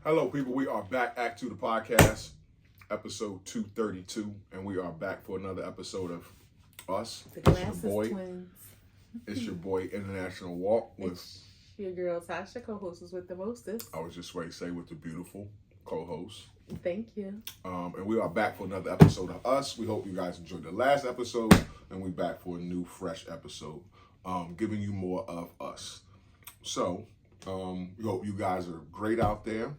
Hello, people. We are back. A2TP podcast, episode 232, and we are back for another episode of us. The It's your Glasses boy. Twins. It's your boy, International Walk with. It's your girl Tasha, co-hostess with the mostest. I was just ready to say with the beautiful co-host. Thank you. And we are back for another episode of us. We hope you guys enjoyed the last episode, and we're back for a new, fresh episode, giving you more of us. So, we hope you guys are great out there.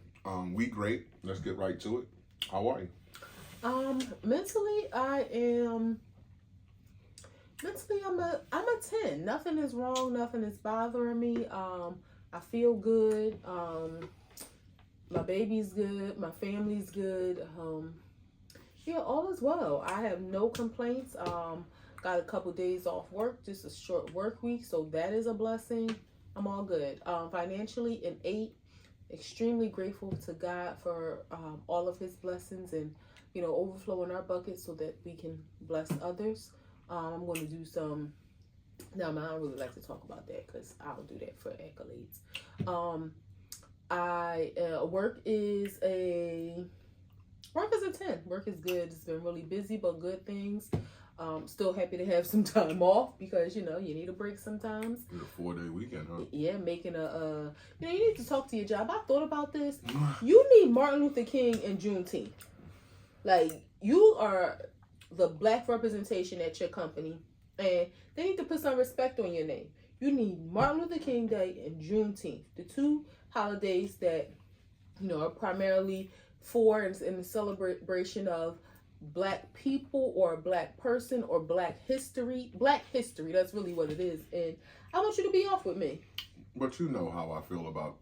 We great. Let's get right to it. How are you? Mentally I'm a 10. Nothing is wrong, nothing is bothering me. I feel good. My baby's good, my family's good. All is well. I have no complaints. Got a couple days off work, just a short work week, so that is a blessing. I'm all good. Financially, an 8. Extremely grateful to God for all of his blessings and, overflow in our bucket so that we can bless others. I'm going to do some, I don't really like to talk about that because I'll do that for accolades. Work is a 10. Work is good. It's been really busy, but good things. Still happy to have some time off because, you need a break sometimes. It's a 4-day weekend, huh? Yeah, making you need to talk to your job. I thought about this. You need Martin Luther King and Juneteenth. Like, you are the black representation at your company, and they need to put some respect on your name. You need Martin Luther King Day and Juneteenth, the two holidays that, are primarily for and in the celebration of black people or a black person or black history, that's really what it is. And I want you to be off with me. But you know how I feel about.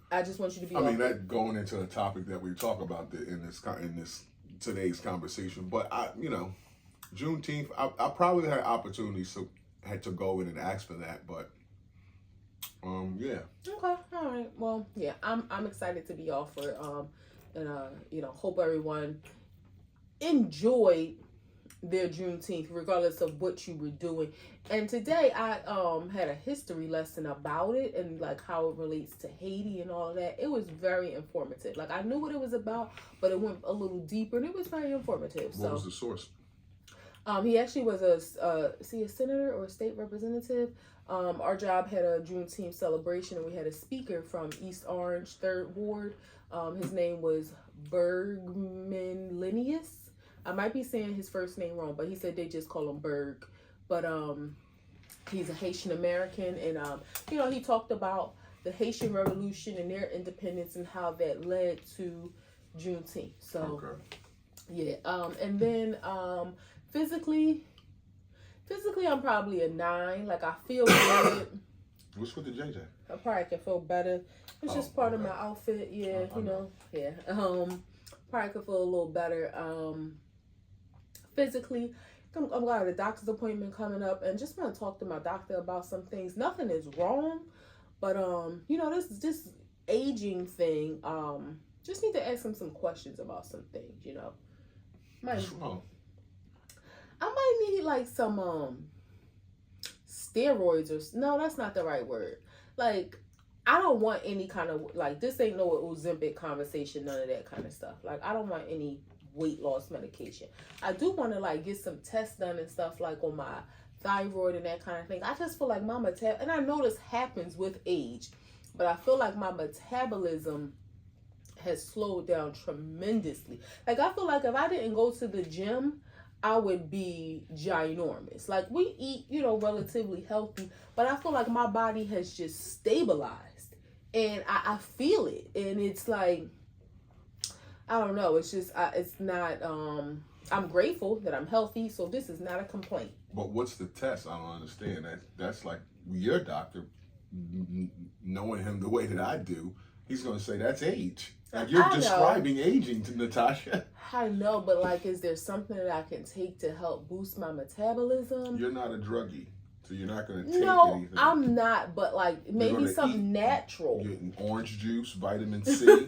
I just want you to be. I mean, that going into the topic that we talk about in this today's conversation. But Juneteenth, I probably had opportunities had to go in and ask for that. But yeah. Okay. All right. Well, yeah, I'm excited to be off for and hope everyone enjoyed their Juneteenth, regardless of what you were doing. And today I had a history lesson about it and like how it relates to Haiti and all of that. It was very informative. Like I knew what it was about, but it went a little deeper and it was very informative. What was the source? He actually was a senator or a state representative. Our job had a Juneteenth celebration and we had a speaker from East Orange, 3rd Ward. His name was Bergman Linnaeus. I might be saying his first name wrong, but he said they just call him Berg. But he's a Haitian American, and he talked about the Haitian Revolution and their independence and how that led to Juneteenth. So, yeah. And then physically, I'm probably a 9. Like I feel good. What's with the JJ? I probably can feel better. It's just part of my outfit. Yeah, yeah. Probably could feel a little better. Physically, I'm glad the doctor's appointment coming up, and just want to talk to my doctor about some things. Nothing is wrong, but this aging thing. Just need to ask him some questions about some things. What's wrong? I might need like some steroids or no, that's not the right word. Like, I don't want any kind of like this ain't no Ozempic conversation, none of that kind of stuff. Like, I don't want any weight loss medication. I do want to like get some tests done and stuff like on my thyroid and that kind of thing. I just feel like my and I know this happens with age, but I feel like my metabolism has slowed down tremendously. Like, I feel like if I didn't go to the gym, I would be ginormous. Like, we eat, relatively healthy, but I feel like my body has just stabilized and I feel it. And it's like, I don't know. It's just, it's not, I'm grateful that I'm healthy. So this is not a complaint. But what's the test? I don't understand. That's like your doctor, knowing him the way that I do, he's going to say that's age. Like, you're describing aging to Natasha. I know, but like, is there something that I can take to help boost my metabolism? You're not a druggie, so you're not going to take anything. No, I'm not, but like maybe something natural. Getting orange juice, vitamin C.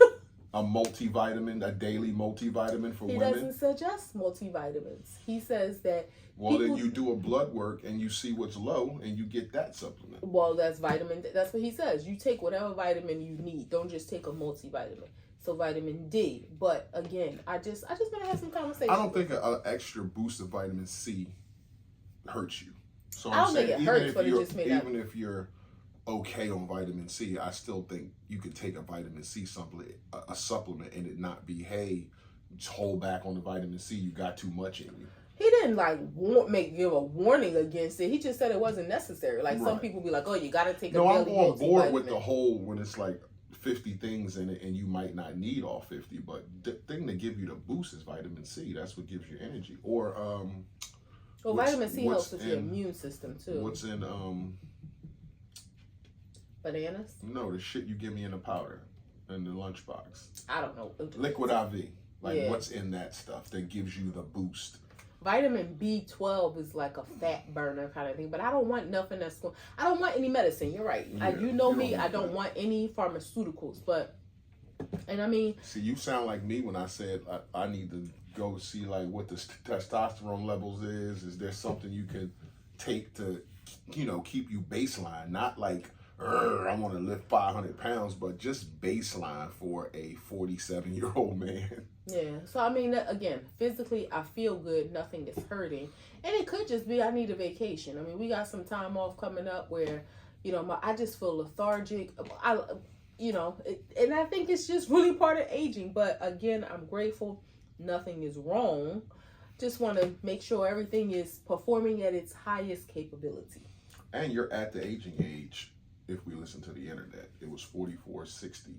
a multivitamin, a daily multivitamin for He women? doesn't suggest multivitamins. He says that. Well, then you do a blood work and you see what's low and you get that supplement. Well, that's vitamin. That's what he says. You take whatever vitamin you need. Don't just take a multivitamin. So vitamin D. But again, I just want to have some conversation. I don't think an extra boost of vitamin C hurts you. So I don't think it hurts, but it just made even if you're okay on vitamin C, I still think you could take a vitamin C supplement, a supplement, and it not be, hey, just hold back on the vitamin C. You got too much in you. He didn't give a warning against it. He just said it wasn't necessary. Like some people be like, "Oh, you got to take a daily multivitamin." No, I'm on board with the whole when it's like 50 things in it, and you might not need all 50. But the thing to give you the boost is vitamin C. That's what gives you energy. Or well, vitamin C helps with your immune system too. What's in bananas? No, the shit you give me in the powder in the lunchbox. I don't know. Liquid IV. Like what's in that stuff that gives you the boost? Vitamin B12 is like a fat burner kind of thing, but I don't want nothing that's going. I don't want any medicine. You're right. Yeah, you know me. I don't want any pharmaceuticals. But, and I mean, see, you sound like me when I said I need to go see like what the testosterone levels is. Is there something you can take to, keep you baseline? Not like I want to lift 500 pounds, but just baseline for a 47-year-old man. Yeah. So, I mean, again, physically, I feel good. Nothing is hurting. And it could just be I need a vacation. I mean, we got some time off coming up where, I just feel lethargic. And I think it's just really part of aging. But again, I'm grateful. Nothing is wrong. Just want to make sure everything is performing at its highest capability. And you're at the aging age. If we listen to the internet, it was 44, 60,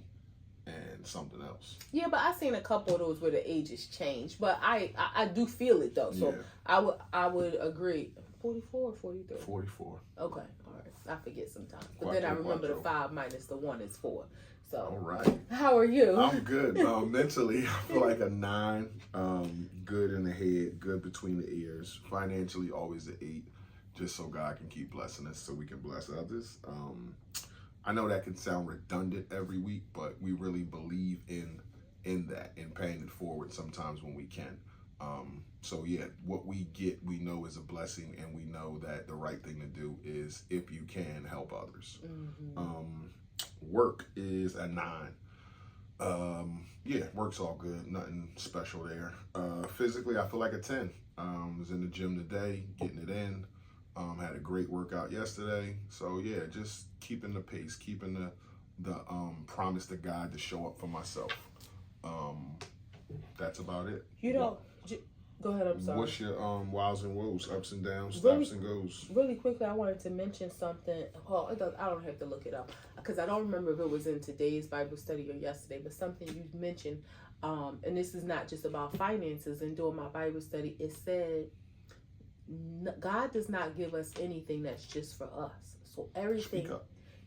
and something else. Yeah, but I've seen a couple of those where the ages change. But I do feel it though. So yeah. I would agree. 44 or 43? 44. Okay, all right. I forget sometimes. But then I remember the 5 minus the 1 is 4. So all right. How are you? I'm good. Mentally, I feel like a 9. Good in the head, good between the ears. Financially, always an 8. Just so God can keep blessing us so we can bless others. I know that can sound redundant every week, but we really believe in that and paying it forward sometimes when we can. So yeah, what we get, we know is a blessing, and we know that the right thing to do is, if you can, help others. Mm-hmm. Work is a 9. Yeah, work's all good. Nothing special there. Physically, I feel like a 10. Was in the gym today, getting it in. Had a great workout yesterday. So yeah, just keeping the pace, keeping the promise to God to show up for myself. That's about it. Go ahead, I'm sorry. What's your wows and woes, ups and downs, stops and goes? Really quickly, I wanted to mention something. Well, I don't have to look it up because I don't remember if it was in today's Bible study or yesterday, but something you mentioned, and this is not just about finances. And during my Bible study, it said, God does not give us anything that's just for us. So everything,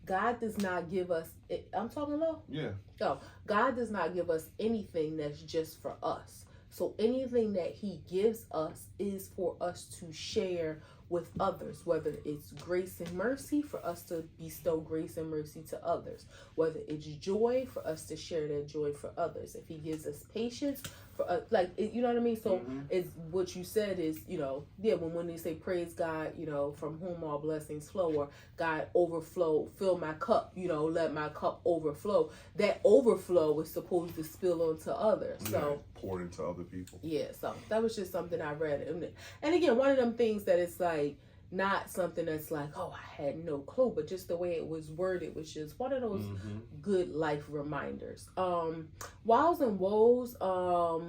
God does not give us, I'm talking low? Yeah. No, God does not give us anything that's just for us. So anything that he gives us is for us to share with others, whether it's grace and mercy, for us to bestow grace and mercy to others, whether it's joy, for us to share that joy for others. If he gives us patience, for us, you know what I mean? So it's what you said is, when they say praise God, from whom all blessings flow, or God overflow, fill my cup, let my cup overflow. That overflow is supposed to spill onto others. So pour into other people. Yeah, so that was just something I read. And again, one of them things that it's like, not something that's like, oh, I had no clue, but just the way it was worded was just one of those good life reminders. Wows and woes, a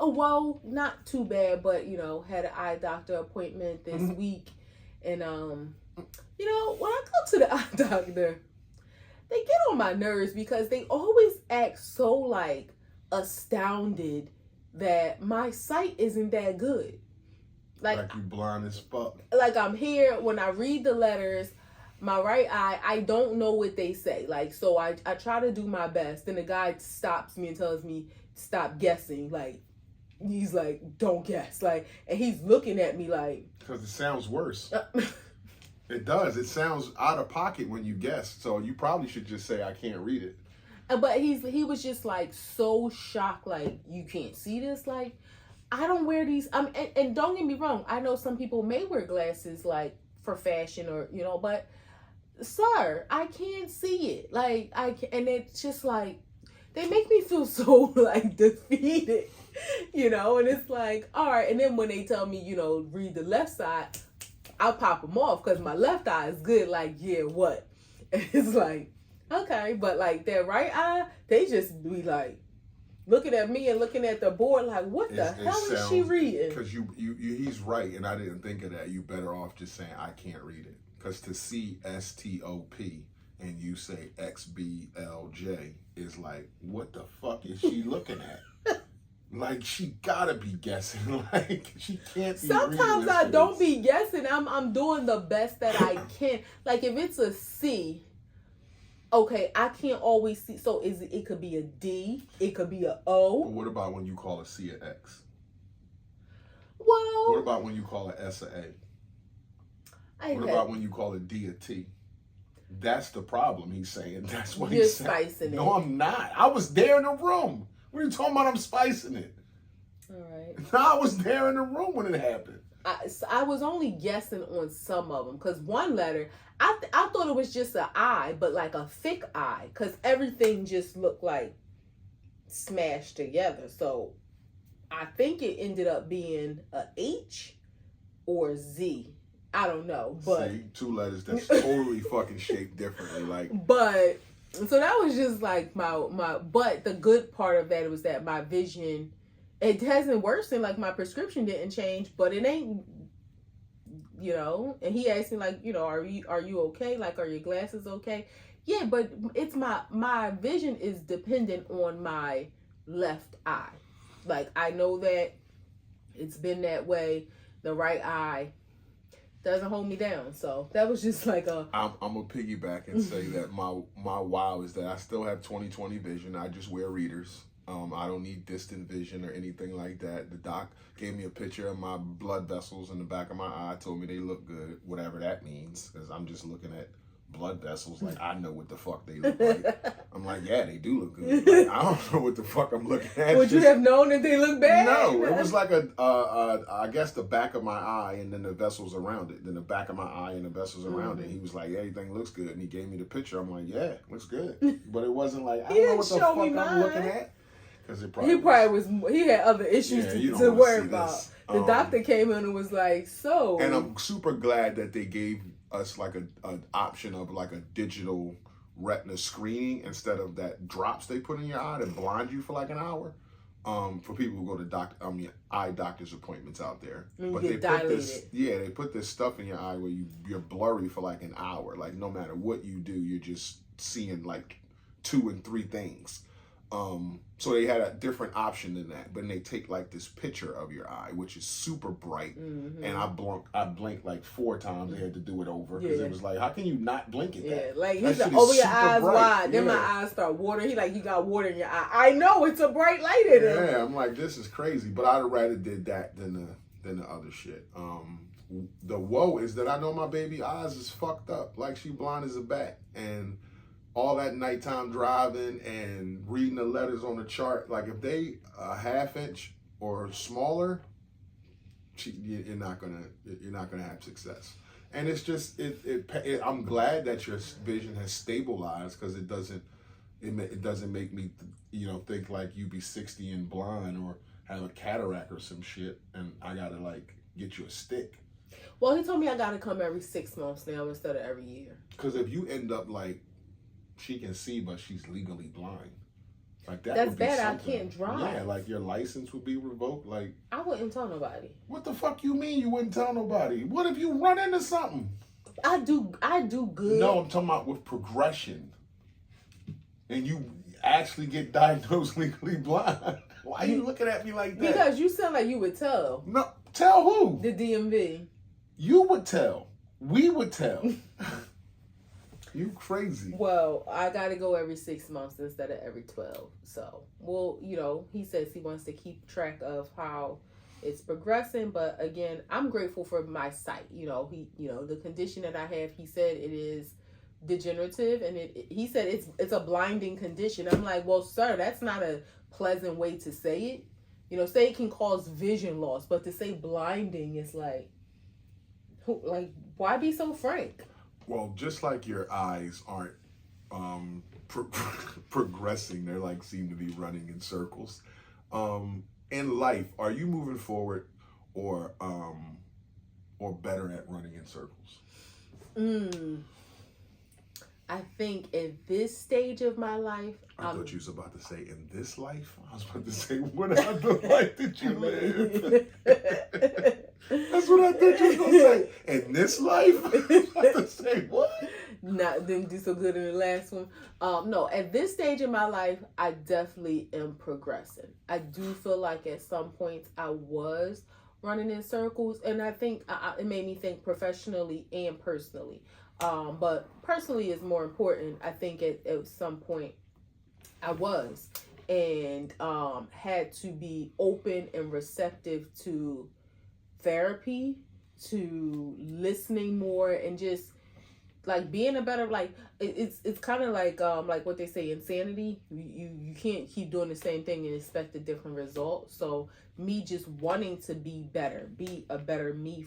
woe, not too bad, but had an eye doctor appointment this week, and when I go to the eye doctor, they get on my nerves because they always act so astounded that my sight isn't that good. Like you blind as fuck. Like I'm here, when I read the letters, my right eye, I don't know what they say. So I try to do my best. Then the guy stops me and tells me, stop guessing. He's like, don't guess. And he's looking at me like. Because it sounds worse. It does. It sounds out of pocket when you guess. So you probably should just say, I can't read it. But he was just like so shocked, like, you can't see this? Like, I don't wear these. And don't get me wrong, I know some people may wear glasses like for fashion or, you know, but sir, I can't see it. Like, and it's just like, they make me feel so like defeated, you know, and it's like, all right. And then when they tell me, you know, read the left side, I'll pop them off because my left eye is good. Like, yeah, what? And it's like, okay, but like their right eye, they just be like looking at me and looking at the board like, what the hell is she reading? Because he's right, and I didn't think of that. You better off just saying, I can't read it. Because to see STOP and you say XBLJ is like, what the fuck is she looking at? Like, she gotta be guessing. Like, she can't be. Sometimes I don't be guessing. I'm doing the best that I can. Like, if it's a C, okay, I can't always see. So it could be a D, it could be a O. But what about when you call a C an X? Well, what about when you call a S a A? What about when you call a D a T? That's the problem. He's saying that's what he's saying. You're spicing it. No, I'm not. I was there in the room. What are you talking about? I'm spicing it. All right. No, I was there in the room when it happened. I was only guessing on some of them because one letter, I thought it was just an I, but like a thick I, because everything just looked like smashed together. So I think it ended up being a H or Z. I don't know, but see, two letters that's totally fucking shaped differently. Like, but so that was just like my. But the good part of that was that my vision, it hasn't worsened. Like, my prescription didn't change, but it ain't, you know. And he asked me, like, you know, are you okay? Like, are your glasses okay? Yeah, but it's my vision is dependent on my left eye. Like, I know that it's been that way. The right eye doesn't hold me down. So that was just like I'm gonna piggyback and say that my wow is that I still have 20/20 vision. I just wear readers. I don't need distant vision or anything like that. The doc gave me a picture of my blood vessels in the back of my eye, told me they look good, whatever that means, because I'm just looking at blood vessels like I know what the fuck they look like. I'm like, yeah, they do look good. Like, I don't know what the fuck I'm looking at. Would you have known that they look bad? No, it was like I guess the back of my eye and then the vessels around it. Then the back of my eye and the vessels around it. He was like, everything looks good. And he gave me the picture. I'm like, yeah, looks good. But it wasn't like, I don't know what the fuck I'm looking at. Because he had other issues to worry about. The doctor came in and was like, so. And I'm super glad that they gave us like an option of like a digital retina screening instead of that drops they put in your eye that blind you for like an hour. For people who go to eye doctor's appointments out there. But they put this, they put this stuff in your eye where you're blurry for like an hour. Like, no matter what you do, you're just seeing like 2 and 3 things. So they had a different option than that, but they take like this picture of your eye, which is super bright, and I blinked like 4 times. They had to do it over because it was like, how can you not blink at that? Like, he's like, over your eyes wide. Then my eyes start watering. He like, you got water in your eye. I know, it's a bright light in it. Yeah, I'm like, this is crazy, but I'd rather did that than the other shit. The woe is that I know my baby eyes is fucked up, like she blind as a bat, and all that nighttime driving and reading the letters on the chart, like if they a half inch or smaller, you're not gonna have success. And it's just I'm glad that your vision has stabilized, because it doesn't make me think like you be 60 and blind or have a cataract or some shit and I gotta like get you a stick. Well, he told me I gotta come every 6 months now instead of every year. Because if you end up like, she can see, but she's legally blind. Like that. That's would be bad. something. I can't drive. Yeah, like your license would be revoked. Like, I wouldn't tell nobody. What the fuck you mean you wouldn't tell nobody? What if you run into something? I do good. No, I'm talking about with progression, and you actually get diagnosed legally blind. Why are you looking at me like that? Because you sound like you would tell. No, tell who? The DMV. You would tell. We would tell. You crazy. Well, I gotta go every 6 months instead of every 12. So, well, he says he wants to keep track of how it's progressing. But again, I'm grateful for my sight. The condition that I have, he said it is degenerative, and he said it's a blinding condition. I'm like, well, sir, that's not a pleasant way to say it. Say it can cause vision loss, but to say blinding is like why be so frank? Well, just like your eyes aren't progressing, they're like seem to be running in circles. In life, are you moving forward or better at running in circles? I think at this stage of my life, I thought you was about to say in this life. I was about to say, what other life did you live? That's what I thought you was gonna say. In this life, I was about to say what? Didn't do so good in the last one. No, at this stage in my life, I definitely am progressing. I do feel like at some points I was running in circles, and I think it made me think professionally and personally. But personally is more important. I think at some point I was, and had to be open and receptive to therapy, to listening more, and just like being a better, like it's kind of like what they say, insanity. You can't keep doing the same thing and expect a different result. So me just wanting to be better, be a better me,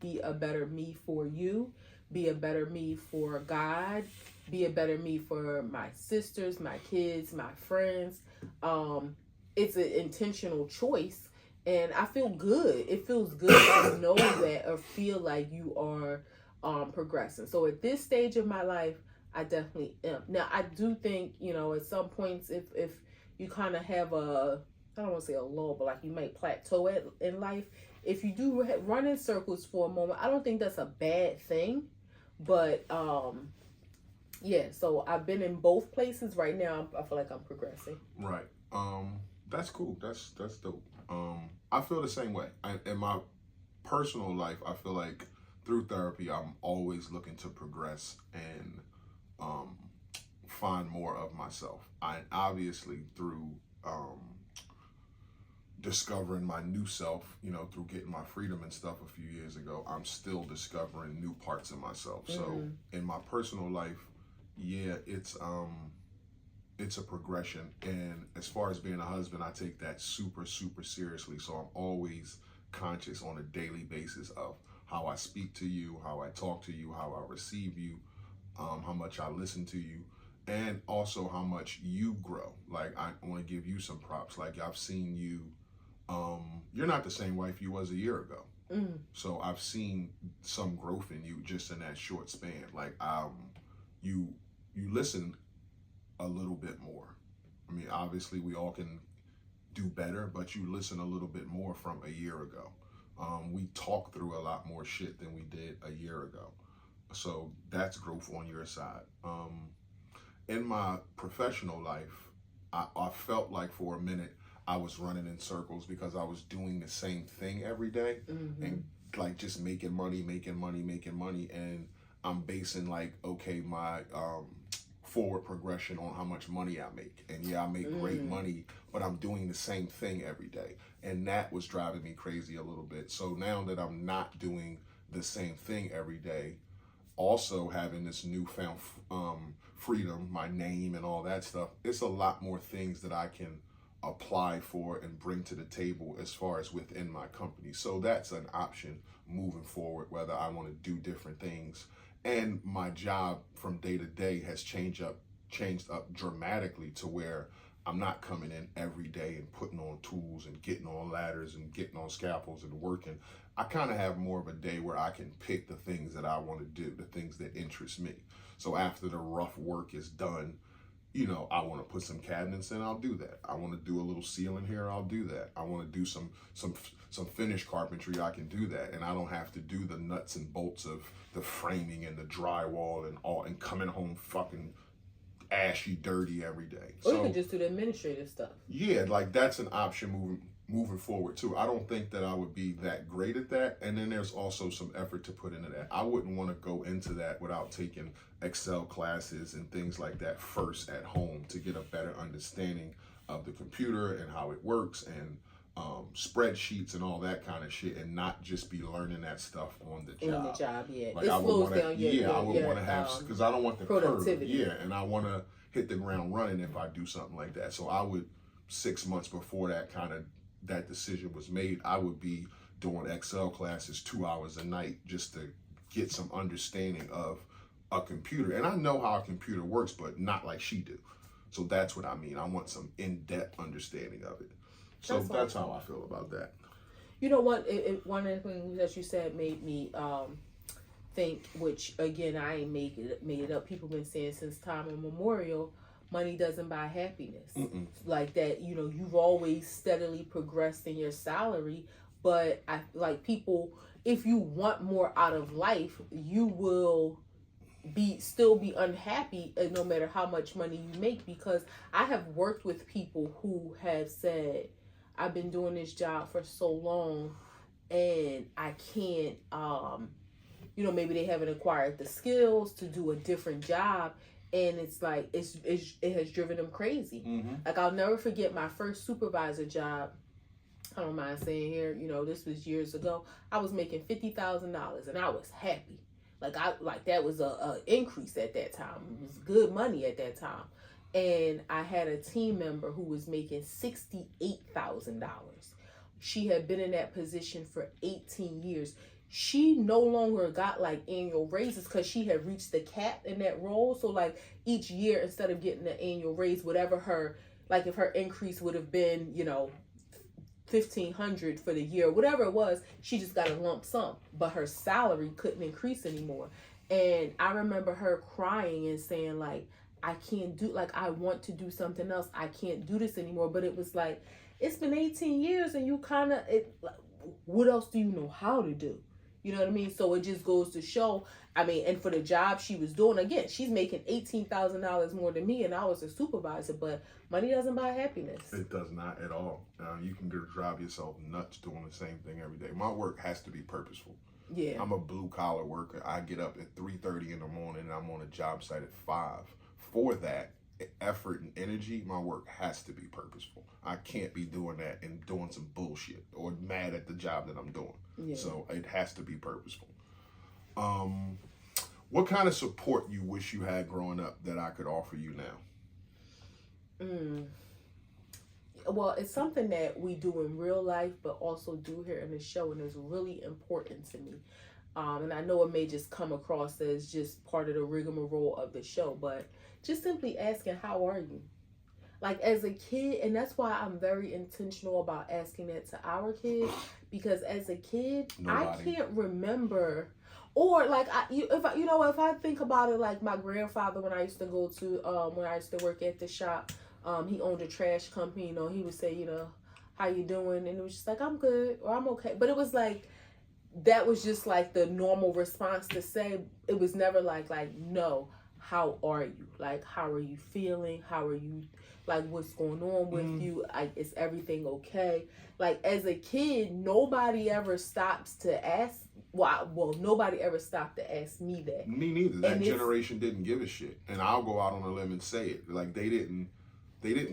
be a better me for you, be a better me for God, be a better me for my sisters, my kids, my friends. It's an intentional choice, and I feel good. It feels good to know that, or feel like you are progressing. So at this stage of my life, I definitely am. Now, I do think, at some points, if you kind of have I don't want to say a lull, but like you might plateau in life, if you do run in circles for a moment, I don't think that's a bad thing. But yeah, so I've been in both places. Right now, I feel like I'm progressing. Right. That's cool. That's dope. I feel the same way. In my personal life, I feel like through therapy, I'm always looking to progress and find more of myself. I obviously through discovering my new self, through getting my freedom and stuff a few years ago, I'm still discovering new parts of myself. Mm-hmm. So in my personal life, yeah, it's a progression. And as far as being a husband, I take that super, super seriously. So I'm always conscious on a daily basis of how I speak to you, how I talk to you, how I receive you, how much I listen to you, and also how much you grow. Like, I want to give you some props. Like, I've seen you, you're not the same wife you was a year ago. Mm. So I've seen some growth in you just in that short span. Like, you listen a little bit more. I mean, obviously we all can do better, but you listen a little bit more from a year ago. We talk through a lot more shit than we did a year ago. So that's growth on your side. In my professional life, I felt like for a minute I was running in circles because I was doing the same thing every day. Mm-hmm. And like just making money. And I'm basing like, okay, my forward progression on how much money I make. And yeah, I make great money, but I'm doing the same thing every day. And that was driving me crazy a little bit. So now that I'm not doing the same thing every day, also having this newfound freedom, my name and all that stuff, it's a lot more things that I can apply for and bring to the table as far as within my company. So that's an option moving forward, whether I want to do different things. And my job from day to day has changed up dramatically to where I'm not coming in every day and putting on tools and getting on ladders and getting on scaffolds and working. I kind of have more of a day where I can pick the things that I want to do, the things that interest me. So after the rough work is done, I want to put some cabinets in, I'll do that. I want to do a little ceiling here, I'll do that. I want to do some finished carpentry, I can do that. And I don't have to do the nuts and bolts of the framing and the drywall and coming home fucking ashy, dirty every day. Or you could just do the administrative stuff. Yeah, like that's an option moving forward too. I don't think that I would be that great at that. And then there's also some effort to put into that. I wouldn't want to go into that without taking Excel classes and things like that first at home to get a better understanding of the computer and how it works and spreadsheets and all that kind of shit, and not just be learning that stuff on the job. On the job, yeah. Like it I would slows want to, down your, I would want to have, because I don't want the productivity. curve. Yeah, and I want to hit the ground running if I do something like that. So I would, 6 months before that decision was made, I would be doing Excel classes 2 hours a night just to get some understanding of a computer. And I know how a computer works, but not like she do. So that's what I mean. I want some in-depth understanding of it. So that's how I feel about that. You know what? One of the things that you said made me think, which again I ain't made it up. People been saying since time immemorial, money doesn't buy happiness. Like that. You know, you've always steadily progressed in your salary, but I like people. If you want more out of life, you will still be unhappy no matter how much money you make, because I have worked with people who have said, I've been doing this job for so long and I can't, maybe they haven't acquired the skills to do a different job. And it's like, it has driven them crazy. Like, I'll never forget my first supervisor job. I don't mind saying here, this was years ago. I was making $50,000 and I was happy. Like that was a increase at that time. It was good money at that time. And I had a team member who was making $68,000. She had been in that position for 18 years. She no longer got like annual raises because she had reached the cap in that role. So like each year, instead of getting the annual raise, whatever her, like if her increase would have been, $1,500 for the year, whatever it was, she just got a lump sum, but her salary couldn't increase anymore. And I remember her crying and saying like, I can't do, like, I want to do something else. I can't do this anymore. But it was like, it's been 18 years and you kind of, what else do you know how to do? You know what I mean? So it just goes to show, and for the job she was doing, again, she's making $18,000 more than me and I was a supervisor, but money doesn't buy happiness. It does not at all. You can drive yourself nuts doing the same thing every day. My work has to be purposeful. Yeah. I'm a blue collar worker. I get up at 3:30 in the morning and I'm on a job site at 5. For that effort and energy, my work has to be purposeful. I can't be doing that and doing some bullshit or mad at the job that I'm doing. Yeah. So it has to be purposeful. What kind of support you wish you had growing up that I could offer you now? Well, it's something that we do in real life, but also do here in the show, and it's really important to me. And I know it may just come across as just part of the rigmarole of the show, but just simply asking, how are you? Like as a kid, and that's why I'm very intentional about asking that to our kids, because as a kid, I can't remember, or like if I think about it, like my grandfather, when I used to go to when I used to work at the shop, he owned a trash company. He would say, how you doing? And it was just like, I'm good or I'm okay. But it was like, that was just like the normal response to say. It was never like no, how are you? Like, how are you feeling? How are you? Like, what's going on with you? Is everything okay? Like, as a kid, nobody ever stops to ask. Well, nobody ever stopped to ask me that. Me neither. That generation didn't give a shit. And I'll go out on a limb and say it. Like, they didn't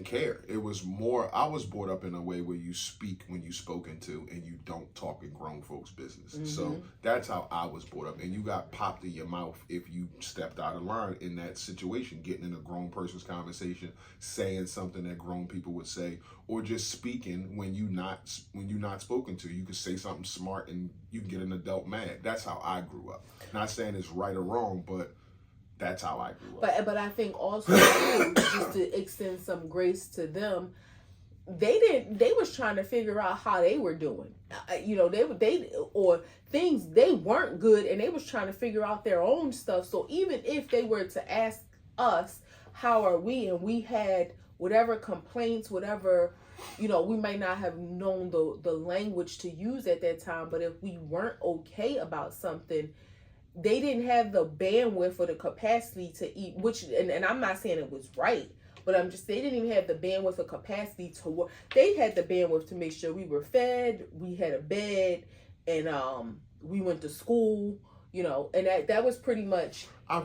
care. It was more, I was brought up in a way where you speak when you spoken to and you don't talk in grown folks' business. So that's how I was brought up. And you got popped in your mouth if you stepped out of line in that situation, getting in a grown person's conversation, saying something that grown people would say, or just speaking when you're not spoken to. You could say something smart and you can get an adult mad. That's how I grew up. Not saying it's right or wrong, but that's how I grew up. But I think also too, just to extend some grace to them, they was trying to figure out how they were doing. They or things they weren't good, and they was trying to figure out their own stuff. So even if they were to ask us, how are we, and we had whatever complaints, whatever, we might not have known the language to use at that time, but if we weren't okay about something, they didn't have the bandwidth or the capacity to eat, and I'm not saying it was right, but they didn't even have the bandwidth or capacity to work. They had the bandwidth to make sure we were fed, we had a bed, and we went to school, and that was pretty much I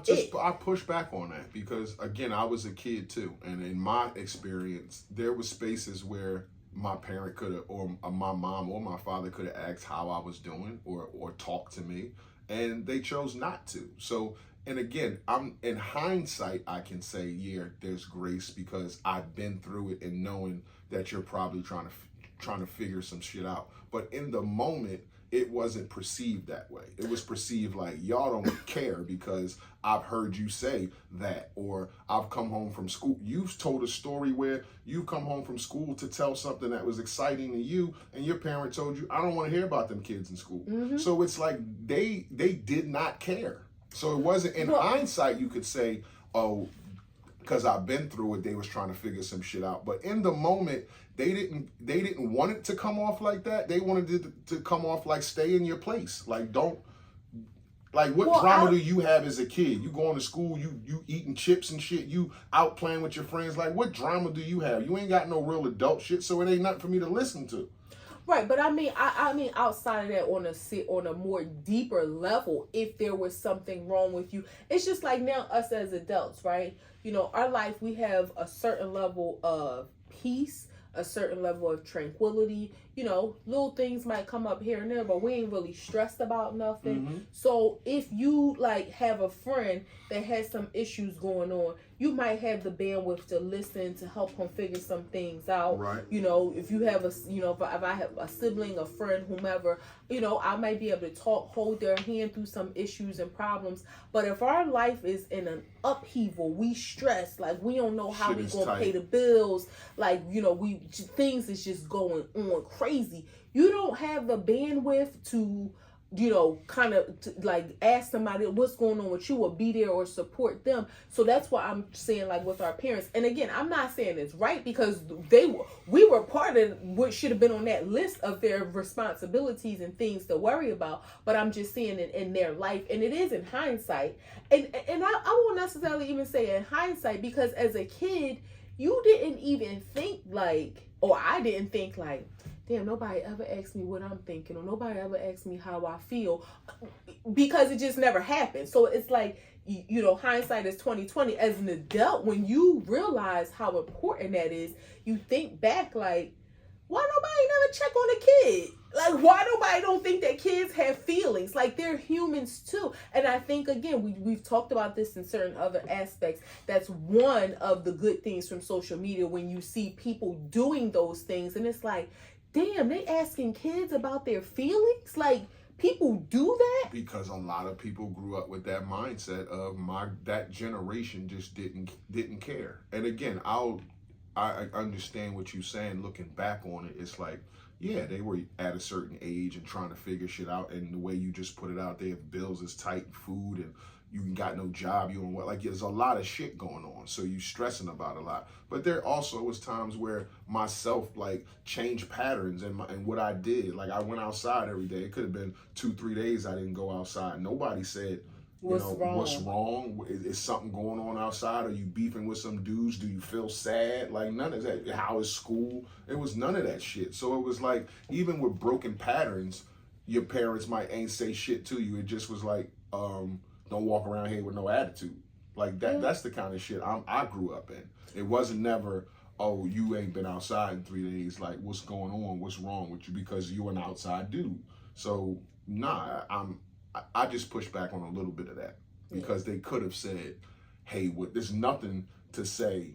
push back on that because, again, I was a kid too, and in my experience, there were spaces where my parent could have, or my mom or my father could have asked how I was doing or talked to me, and they chose not to. So, and again, I'm in hindsight, I can say, yeah, there's grace because I've been through it and knowing that you're probably trying to figure some shit out. But in the moment, it wasn't perceived that way. It was perceived like y'all don't care because I've heard you say that, or I've come home from school. You've told a story where you come home from school to tell something that was exciting to you, and your parent told you, I don't want to hear about them kids in school. Mm-hmm. So it's like they did not care. So it wasn't in hindsight you could say, oh, because I've been through it, they was trying to figure some shit out. But in the moment, they didn't want it to come off like that. They wanted it to come off like stay in your place. Like don't, like what drama do you have as a kid? You going to school, you eating chips and shit, you out playing with your friends. Like what drama do you have? You ain't got no real adult shit, so it ain't nothing for me to listen to. Right, but I mean outside of that, on a more deeper level, if there was something wrong with you, it's just like now us as adults, right? You know, our life, we have a certain level of peace, a certain level of tranquility. You know, little things might come up here and there, but we ain't really stressed about nothing. Mm-hmm. So if you like have a friend that has some issues going on, you might have the bandwidth to listen, to help him figure some things out. Right. You know, if you have if I have a sibling, a friend, whomever, you know, I might be able to hold their hand through some issues and problems. But if our life is in an upheaval, we stress, like we don't know how we're going to pay the bills, like, you know, things is just going on crazy. You don't have the bandwidth to, you know, kind of like ask somebody what's going on with you or be there or support them. So that's why I'm saying, like, with our parents. And again, I'm not saying it's right because we were part of what should have been on that list of their responsibilities and things to worry about. But I'm just saying it in their life, and it is in hindsight. And I won't necessarily even say in hindsight, because as a kid, you didn't even think like, or I didn't think like, damn, nobody ever asked me what I'm thinking, or nobody ever asked me how I feel, because it just never happened. So it's like, you know, hindsight is 20/20. As an adult, when you realize how important that is, you think back like, why nobody never check on a kid? Like, why nobody don't think that kids have feelings? Like, they're humans too. And I think, again, we've talked about this in certain other aspects. That's one of the good things from social media, when you see people doing those things, and it's like, damn, they asking kids about their feelings? Like, people do that? Because a lot of people grew up with that mindset of that generation just didn't care. And again, I understand what you're saying. Looking back on it, it's like, yeah, they were at a certain age and trying to figure shit out. And the way you just put it out there, if bills is tight, food, and you got no job, you don't what, like, there's a lot of shit going on. So you stressing about a lot. But there also was times where myself like changed patterns and what I did. Like, I went outside every day. It could have been 2-3 days I didn't go outside. Nobody said, what's wrong? Is something going on outside? Are you beefing with some dudes? Do you feel sad? Like, none of that. How is school? It was none of that shit. So it was like, even with broken patterns, your parents might ain't say shit to you. It just was like, don't walk around here with no attitude. Like that. That's the kind of shit I grew up in. It wasn't never, oh, you ain't been outside in 3 days. Like, what's going on? What's wrong with you? Because you're an outside dude. So nah, I just push back on a little bit of that, because they could have said, hey, there's nothing to say.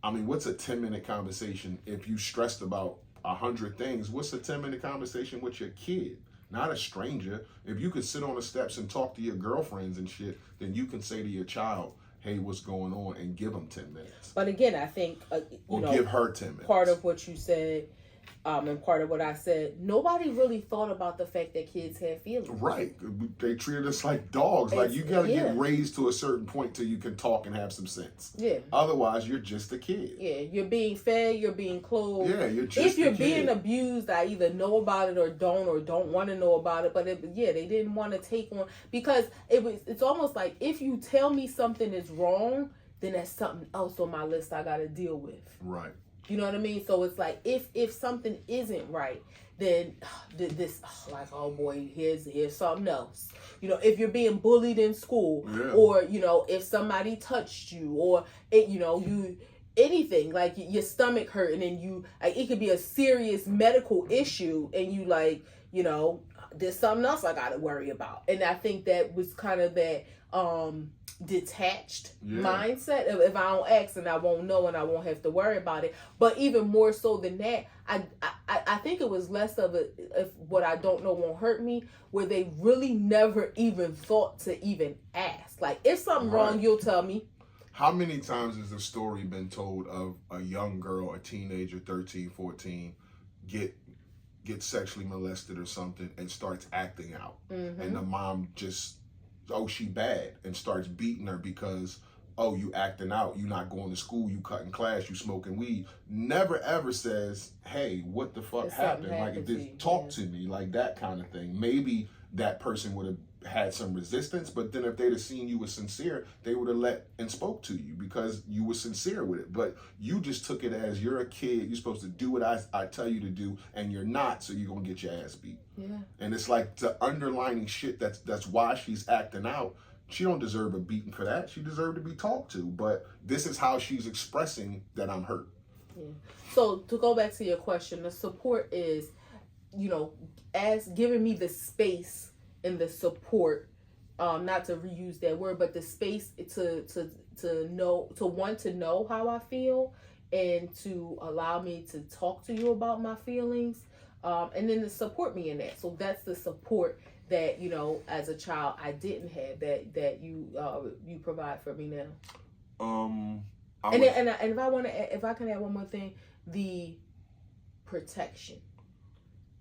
I mean, what's a 10-minute conversation if you stressed about 100 things? What's a 10-minute conversation with your kid? Not a stranger. If you could sit on the steps and talk to your girlfriends and shit, then you can say to your child, hey, what's going on, and give them 10 minutes. But again, I think, give her 10 minutes. Part of what you said, and part of what I said, nobody really thought about the fact that kids have feelings. Right. They treated us like dogs. Like, you got to get raised to a certain point till you can talk and have some sense. Yeah. Otherwise, you're just a kid. Yeah. You're being fed, you're being clothed. Yeah, you're just If you're being abused, I either know about it or don't want to know about it. But they didn't want to take on, because it's almost like, if you tell me something is wrong, then that's something else on my list I got to deal with. Right. You know what I mean? So it's like, if something isn't right, then this, like, oh boy, here's something else. You know, if you're being bullied in school, or, you know, if somebody touched you, or anything, like your stomach hurting, and you like it could be a serious medical issue, and you like, there's something else I gotta worry about. And I think that was kind of that detached mindset of, if I don't ask, and I won't know, and I won't have to worry about it. But even more so than that, I think it was less of a, if what I don't know won't hurt me, where they really never even thought to even ask. Like, if something wrong, you'll tell me. How many times has the story been told of a young girl, a teenager, 13, 14, get sexually molested or something and starts acting out? And the mom just, she bad, and starts beating her because, you acting out, you not going to school, you cutting class, you smoking weed. Never ever says, hey, what the fuck happened? Like, talk to me, like that kind of thing. Maybe that person would have had some resistance, but then if they'd have seen you was sincere, they would have let and spoke to you because you were sincere with it. But you just took it as, you're a kid, you're supposed to do what I tell you to do, and you're not, so you're gonna get your ass beat. And it's like the underlining shit that's why she's acting out. She don't deserve a beating for that. She deserved to be talked to, but this is how she's expressing that I'm hurt. So to go back to your question, the support is, as giving me the space and the support, not to reuse that word, but the space to know, to want to know how I feel, and to allow me to talk to you about my feelings, and then to support me in that. So that's the support that, as a child I didn't have, that you provide for me now. And if I can add one more thing, the protection.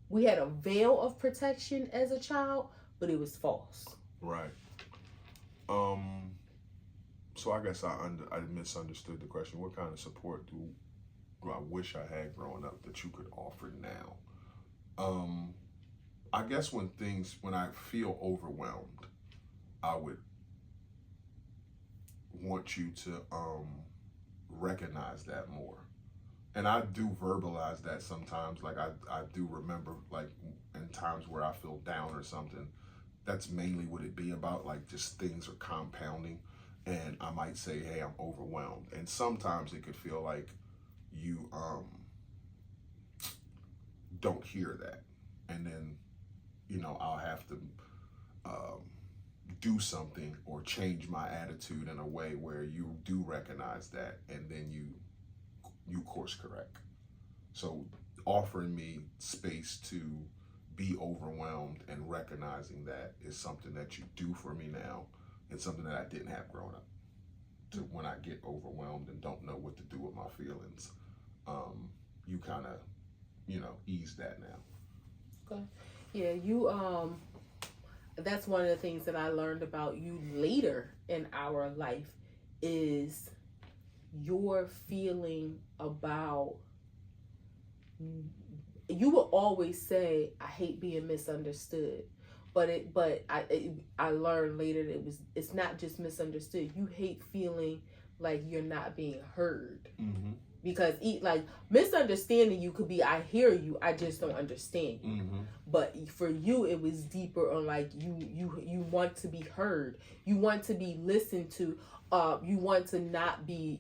We had a veil of protection as a child, but it was false. Right. So I guess I misunderstood the question. What kind of support do I wish I had growing up that you could offer now? I guess when I feel overwhelmed, I would want you to recognize that more. And I do verbalize that sometimes. Like I do remember, like, in times where I feel down or something, that's mainly what it be about. Like, just things are compounding, and I might say, hey, I'm overwhelmed. And sometimes it could feel like you don't hear that. And then, I'll have to do something or change my attitude in a way where you do recognize that, and then you course correct. So offering me space to be overwhelmed and recognizing that is something that you do for me now, and something that I didn't have growing up. To when I get overwhelmed and don't know what to do with my feelings, you kind of, ease that now. Okay. Yeah, you that's one of the things that I learned about you later in our life, is your feeling about, you will always say, I hate being misunderstood, but I learned later that it's not just misunderstood. You hate feeling like you're not being heard. Because like, misunderstanding you could be, I hear you, I just don't understand you. But for you, it was deeper on, like, you want to be heard, you want to be listened to, you want to not be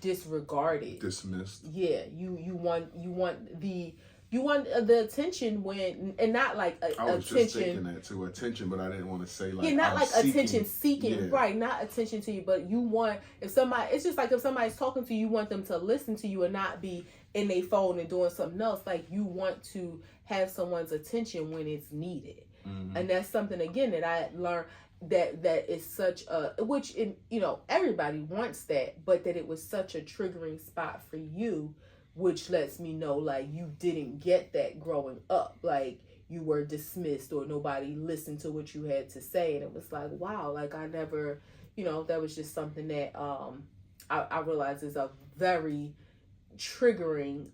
disregarded, dismissed. Yeah, you want the attention, when, and not like I was attention. just thinking that too, attention, but I didn't want to say like, not I'm like seeking, attention seeking, right? Not attention to you, but you want, if somebody, it's just like if somebody's talking to you, you want them to listen to you and not be in their phone and doing something else. Like, you want to have someone's attention when it's needed. And that's something, again, that I learned, that is such a, which everybody wants that, but that it was such a triggering spot for you, which lets me know, like, you didn't get that growing up. Like, you were dismissed, or nobody listened to what you had to say. And it was like, wow, like, I never, that was just something that I realized is a very triggering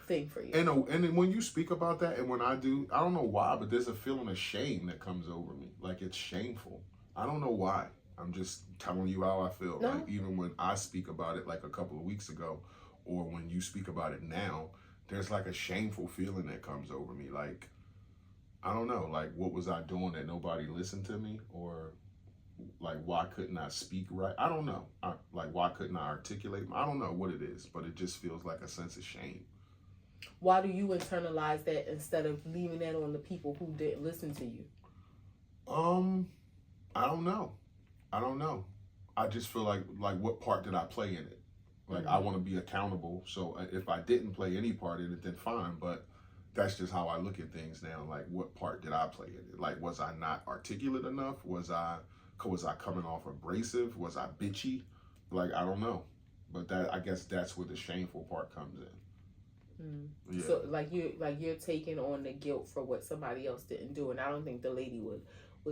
thing for you. And when you speak about that, and when I do, I don't know why, but there's a feeling of shame that comes over me. Like, it's shameful. I don't know why. I'm just telling you how I feel. No. Like, even when I speak about it, like a couple of weeks ago, or when you speak about it now, there's like a shameful feeling that comes over me. Like, I don't know, like, what was I doing that nobody listened to me? Or why couldn't I speak right? I don't know. Why couldn't I articulate? I don't know what it is, but it just feels like a sense of shame. Why do you internalize that instead of leaving that on the people who didn't listen to you? I don't know. I just feel like what part did I play in it? Like, I want to be accountable. So if I didn't play any part in it, then fine. But that's just how I look at things now. Like, what part did I play in it? Like, was I not articulate enough? Was I coming off abrasive? Was I bitchy? Like, I don't know. But I guess that's where the shameful part comes in. Yeah. So you're taking on the guilt for what somebody else didn't do, and I don't think the lady would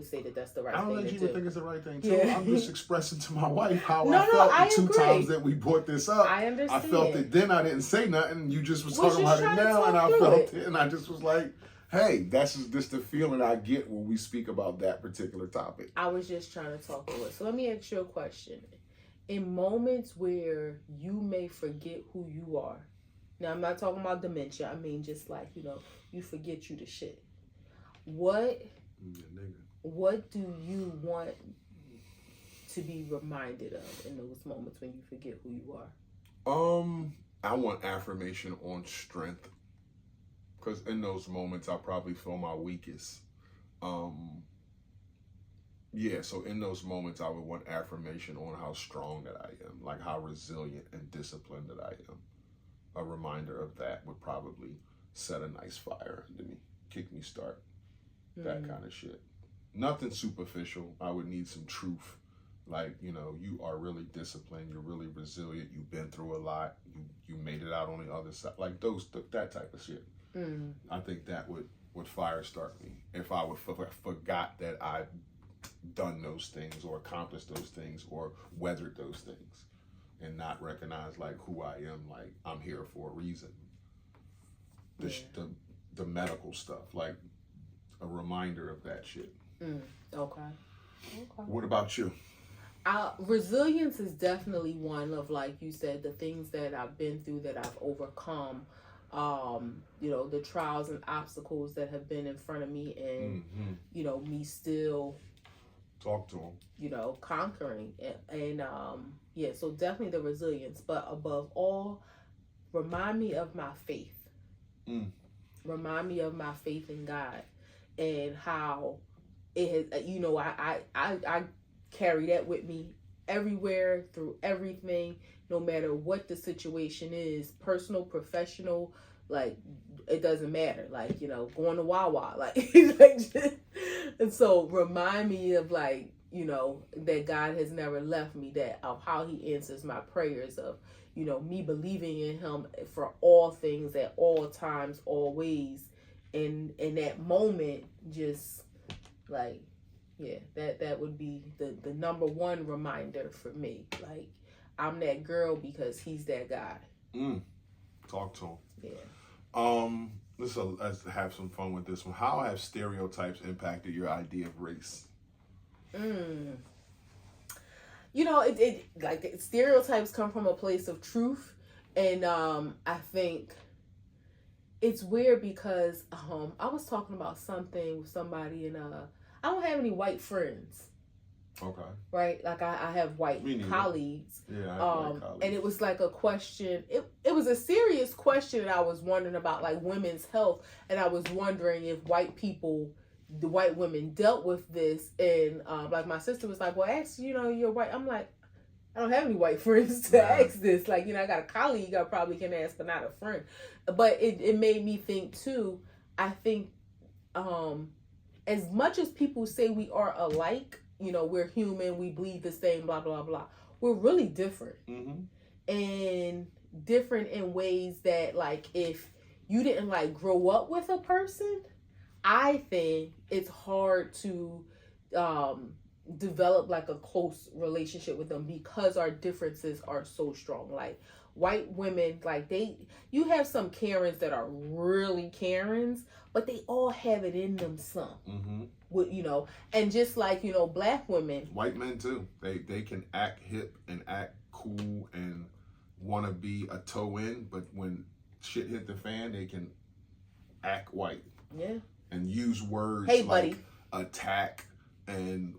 say that that's the right thing to do. I don't think she would think it's the right thing too. Yeah. I'm just expressing to my wife how I felt the agree. 2 times that we brought this up. I understand. I felt it then. I didn't say nothing. You just was talking about it now, and I felt it, and I just was like, hey, that's just the feeling I get when we speak about that particular topic. I was just trying to talk through it. So let me ask you a question. In moments where you may forget who you are, now I'm not talking about dementia, I mean just like, you forget you the shit. What do you want to be reminded of in those moments when you forget who you are? I want affirmation on strength. Because in those moments, I probably feel my weakest. So in those moments, I would want affirmation on how strong that I am, like how resilient and disciplined that I am. A reminder of that would probably set a nice fire under me, kick me start, that kind of shit. Nothing superficial. I would need some truth. Like, you are really disciplined, you're really resilient, you've been through a lot, you made it out on the other side. Like that type of shit. I think that would fire start me if I forgot that I've done those things or accomplished those things or weathered those things and not recognize like who I am. Like, I'm here for a reason. The medical stuff, like a reminder of that shit. Okay. What about you? Resilience is definitely one of, like you said, the things that I've been through, that I've overcome. The trials and obstacles that have been in front of me, and me still talk to them, conquering, and so definitely the resilience, but above all, remind me of my faith. Remind me of my faith in God, and how it has, I carry that with me everywhere, through everything, no matter what the situation is, personal, professional, like, it doesn't matter, like, going to Wawa, like, and so remind me of, like, that God has never left me, that of how he answers my prayers, of, me believing in him for all things at all times, always, and in that moment, just like, that would be the number one reminder for me. Like, I'm that girl because he's that guy. Talk to him. Yeah. Let's have some fun with this one. How have stereotypes impacted your idea of race? It like, stereotypes come from a place of truth, and I think it's weird because I was talking about something with somebody, and I don't have any white friends. Okay. Right? Like, I have white colleagues. Yeah, I have white colleagues. And it was like a question. It was a serious question that I was wondering about, like, women's health. And I was wondering if the white women dealt with this. And like, my sister was like, well, ask, you're white. I'm like, I don't have any white friends to ask this. Like, I got a colleague I probably can ask, but not a friend. But it made me think too. I think as much as people say we are alike, we're human, we bleed the same, blah, blah, blah, we're really different. And different in ways that, like, if you didn't, like, grow up with a person, I think it's hard to develop, like, a close relationship with them, because our differences are so strong. Like, white women, like, you have some Karens that are really Karens, but they all have it in them some. And just like, black women, white men too, they can act hip and act cool and want to be a toe in, but when shit hit the fan, they can act white. Yeah. And use words hey, like buddy, attack and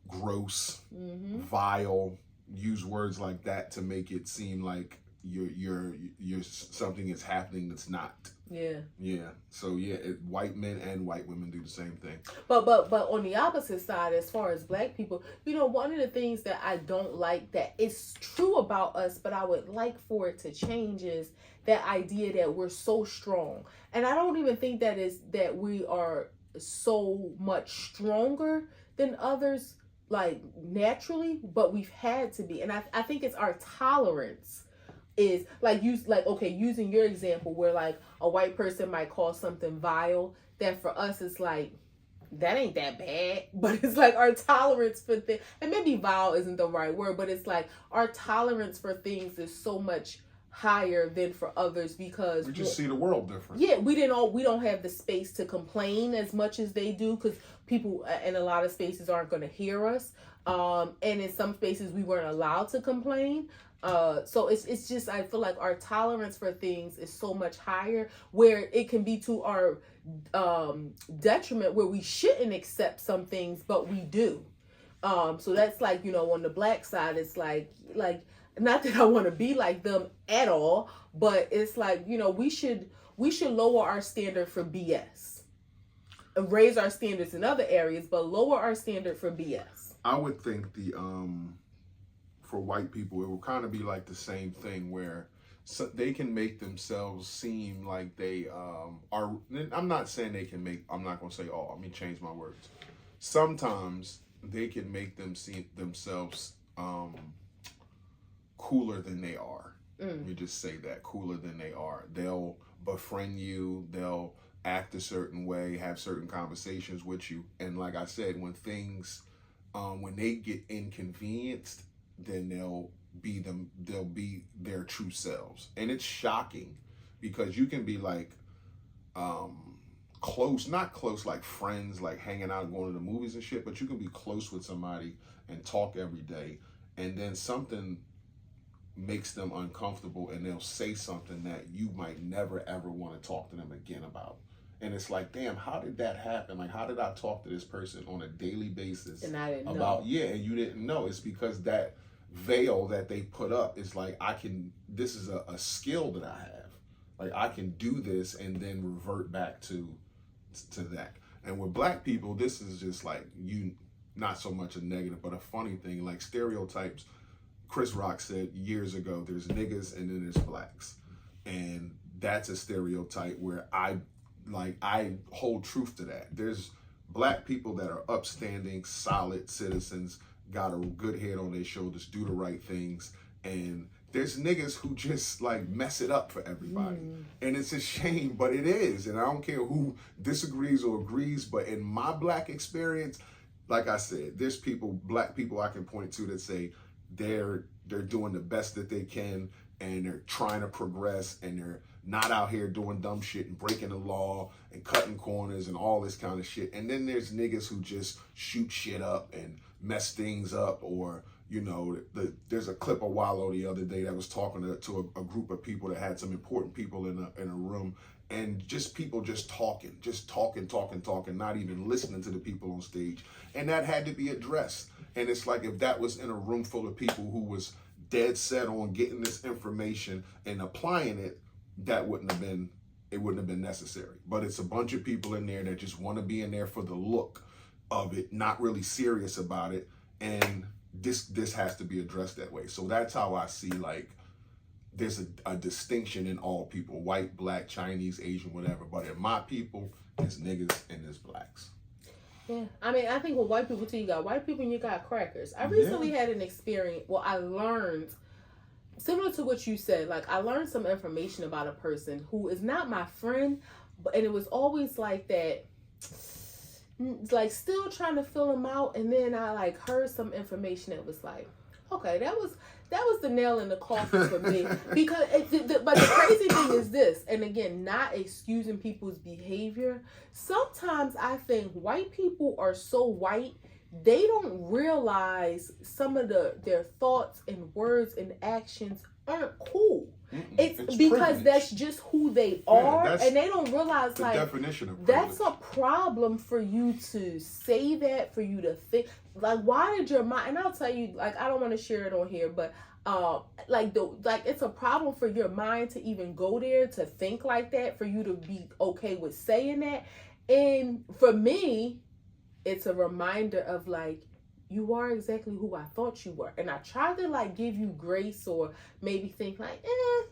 gross, vile, use words like that to make it seem like you're something is happening that's not. Yeah. So white men and white women do the same thing. But on the opposite side, as far as black people, one of the things that I don't like that is true about us, but I would like for it to change, is that idea that we're so strong. And I don't even think that we are so much stronger than others, like naturally, but we've had to be. And I think it's our tolerance is using your example where like a white person might call something vile, that for us it's like, that ain't that bad. But it's like our tolerance for things, and maybe vile isn't the right word, but it's like our tolerance for things is so much higher than for others, because we just see the world different. Yeah, we don't have the space to complain as much as they do, because people in a lot of spaces aren't going to hear us, and in some spaces we weren't allowed to complain. So it's just, I feel like our tolerance for things is so much higher, where it can be to our detriment, where we shouldn't accept some things, but we do. So that's like, on the black side, it's like not that I want to be like them at all, but it's like, we should lower our standard for BS and raise our standards in other areas, but lower our standard for BS. I would think for white people, it will kind of be like the same thing, where they can make themselves seem like they are. I'm not saying they can make. I'm not going to say all. Let me change my words. Sometimes they can make them see themselves cooler than they are. Let me just say that, cooler than they are. They'll befriend you. They'll act a certain way, have certain conversations with you, and like I said, when things, when they get inconvenienced, then they'll be their true selves. And it's shocking, because you can be like not close like friends, like hanging out and going to the movies and shit, but you can be close with somebody and talk every day, and then something makes them uncomfortable and they'll say something that you might never ever want to talk to them again about. And it's like, damn, how did that happen? Like, how did I talk to this person on a daily basis and I didn't about know. Yeah, and you didn't know. It's because that veil that they put up is like, this is a skill that I have. Like, I can do this and then revert back to that. And with black people, this is just like, not so much a negative, but a funny thing, like stereotypes. Chris Rock said years ago, there's niggas and then there's blacks. And that's a stereotype where I hold truth to that. There's black people that are upstanding, solid citizens, got a good head on their shoulders, do the right things. And there's niggas who just like mess it up for everybody. And it's a shame, but it is. And I don't care who disagrees or agrees, but in my black experience, like I said, there's black people I can point to that say they're doing the best that they can, and they're trying to progress, and they're not out here doing dumb shit and breaking the law and cutting corners and all this kind of shit. And then there's niggas who just shoot shit up and mess things up, or there's a clip of Wallow the other day that was talking to a group of people that had some important people in a room, and just people just talking, not even listening to the people on stage. And that had to be addressed. And it's like, if that was in a room full of people who was dead set on getting this information and applying it, it wouldn't have been necessary. But it's a bunch of people in there that just want to be in there for the look of it, not really serious about it. And this has to be addressed that way. So that's how I see, like, there's a distinction in all people, white, black, Chinese, Asian, whatever. But in my people, there's niggas and there's blacks. Yeah, I mean, I think with white people too, you got white people and you got crackers. I recently had an experience. Well, I learned, similar to what you said, like I learned some information about a person who is not my friend, and it was always like that, like still trying to fill them out. And then I like heard some information that was like, okay, that was the nail in the coffin for me. Because, but the crazy thing is this, and again, not excusing people's behavior. Sometimes I think white people are so white, they don't realize some of their thoughts and words and actions aren't cool. It's because privilege. that's just who they are, and they don't realize the like definition of privilege. that's a problem for you to say that, for you to think like, why did your mind? And I'll tell you, like, I don't want to share it on here, but like it's a problem for your mind to even go there, to think like that, for you to be okay with saying that. And for me, it's a reminder of like, you are exactly who I thought you were. And I try to like give you grace, or maybe think like,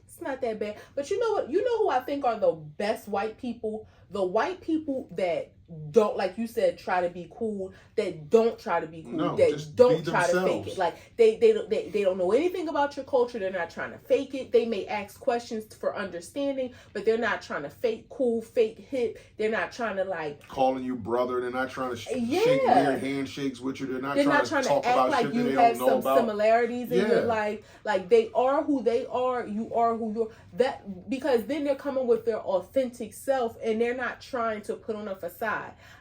it's not that bad. But you know what? You know who I think are the best white people? The white people that don't, like you said, try to be cool, that don't try to be cool, No, that don't try to fake it. Like they don't know anything about your culture. They're not trying to fake it. They may ask questions for understanding, but they're not trying to fake cool, fake hip. They're not trying to like calling you brother. They're not trying to shake weird handshakes with you. They're not trying to talk act about like shit you that they have don't know some about. similarities in your life. Like they are who they are. You are who you're. That because then they're coming with their authentic self, and they're not trying to put on a facade.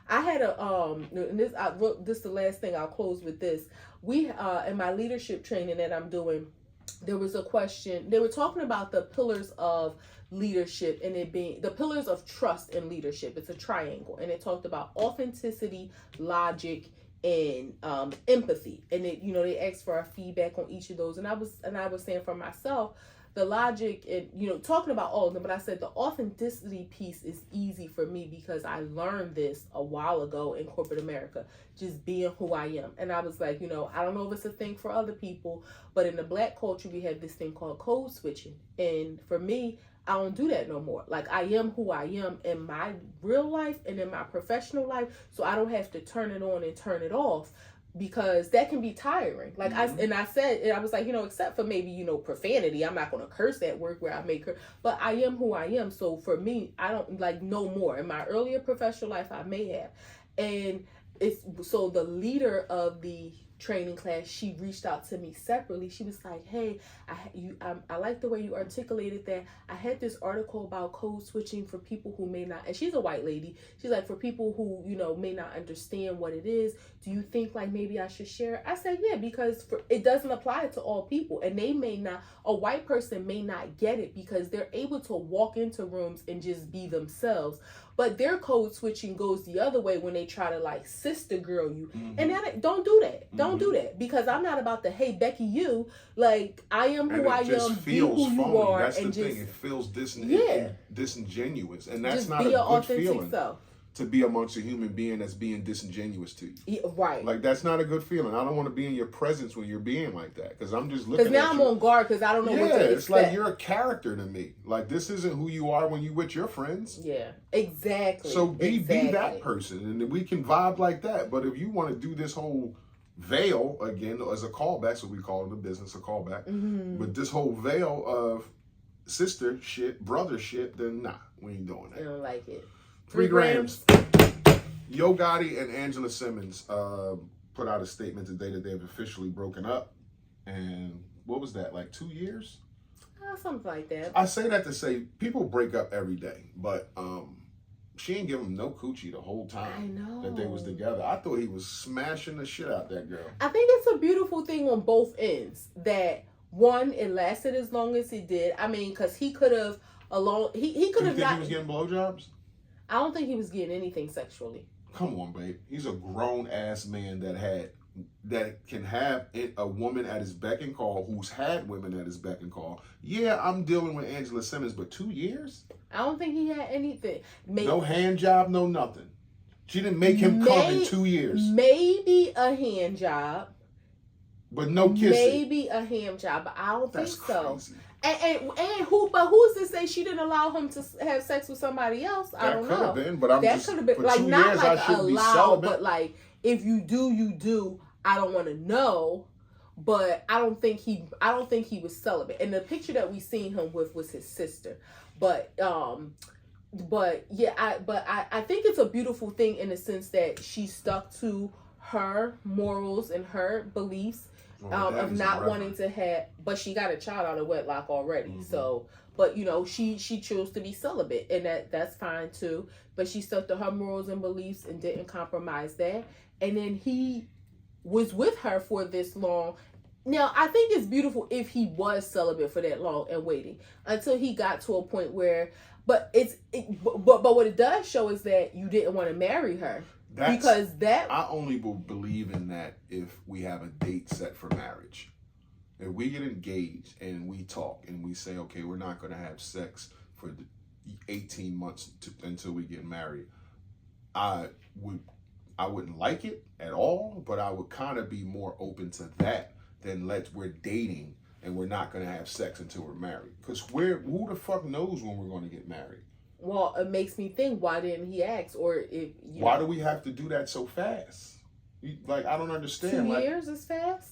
I had and this is the last thing. I'll close with this. We in my leadership training that I'm doing, there was a question. They were talking about the pillars of leadership, and it being the pillars of trust and leadership. It's a triangle, and it talked about authenticity, logic, and empathy. And it, they asked for our feedback on each of those. And I was saying for myself, the logic and, talking about all of them, but I said the authenticity piece is easy for me because I learned this a while ago in corporate America, just being who I am. And I was like, I don't know if it's a thing for other people, but in the Black culture, we have this thing called code switching. And for me, I don't do that no more. Like, I am who I am in my real life and in my professional life, so I don't have to turn it on and turn it off, because that can be tiring. Like I was like, except for maybe, profanity, I'm not going to curse at work where I make her, but I am who I am. So for me, I don't like no more. In my earlier professional life, I may have. And so the leader of the training class, she reached out to me separately. She was like, hey, I like the way you articulated that. I had this article about code switching for people who may not, and she's a white lady. She's like, for people who, may not understand what it is, do you think like maybe I should share it? I said, yeah, because it doesn't apply to all people, and they may not, a white person may not get it because they're able to walk into rooms and just be themselves. But their code switching goes the other way when they try to like sister girl you. And don't do that. Don't do that, because I'm not about to, hey, Becky, you, like, I am who I am, be who you are. That's and the just, thing. It feels disingenuous. And that's just not be a your good authentic feeling. Self. To be amongst a human being that's being disingenuous to you. Yeah, right. Like, that's not a good feeling. I don't want to be in your presence when you're being like that, because I'm just looking at you. Because now I'm on guard because I don't know what to expect. Yeah, it's like you're a character to me. Like, this isn't who you are when you with your friends. Yeah, exactly. So be that person, and we can vibe like that. But if you want to do this whole veil, again, as a callback, so we call it a business a callback, but this whole veil of sister shit, brother shit, then nah, we ain't doing that. I don't like it. 3 grams. Yo Gotti and Angela Simmons put out a statement today that they've officially broken up. And what was that, like 2 years? Something like that. I say that to say people break up every day, but she ain't give him no coochie the whole time I know. that they was together. I thought he was smashing the shit out that girl. I think it's a beautiful thing on both ends that, one, it lasted as long as it did. I mean, because he could have he could have not. He was getting blowjobs? I don't think he was getting anything sexually. Come on, babe. He's a grown ass man that can have a woman at his beck and call, who's had women at his beck and call. Yeah, I'm dealing with Angela Simmons, but 2 years? I don't think he had anything. No hand job, no nothing. She didn't make him come in 2 years. Maybe a hand job. But no kissing. Maybe a hand job, but I don't think so. Crazy. And who's to say she didn't allow him to have sex with somebody else? I don't know. That could have been, but that could have been for like 2 not years, like I shouldn't allowed, be celibate. but like if you do, you do. I don't want to know, but I don't think he was celibate. And the picture that we seen him with was his sister. But yeah, I think it's a beautiful thing in the sense that she stuck to her morals and her beliefs. Of not wanting to have, but she got a child out of wedlock already. Mm-hmm. So, but she chose to be celibate, and that's fine too. But she stuck to her morals and beliefs and didn't compromise that. And then he was with her for this long, Now, I think it's beautiful if he was celibate for that long and waiting until he got to a point where, but what it does show is that you didn't want to marry her. I only will believe in that if we have a date set for marriage. If we get engaged and we talk and we say, okay, we're not going to have sex for 18 months until we get married, I wouldn't like it at all, but I would kind of be more open to that than we're dating and we're not going to have sex until we're married. Because who the fuck knows when we're going to get married? Well, it makes me think, why didn't he ask? Or why do we have to do that so fast? Like, I don't understand. 2 years is fast?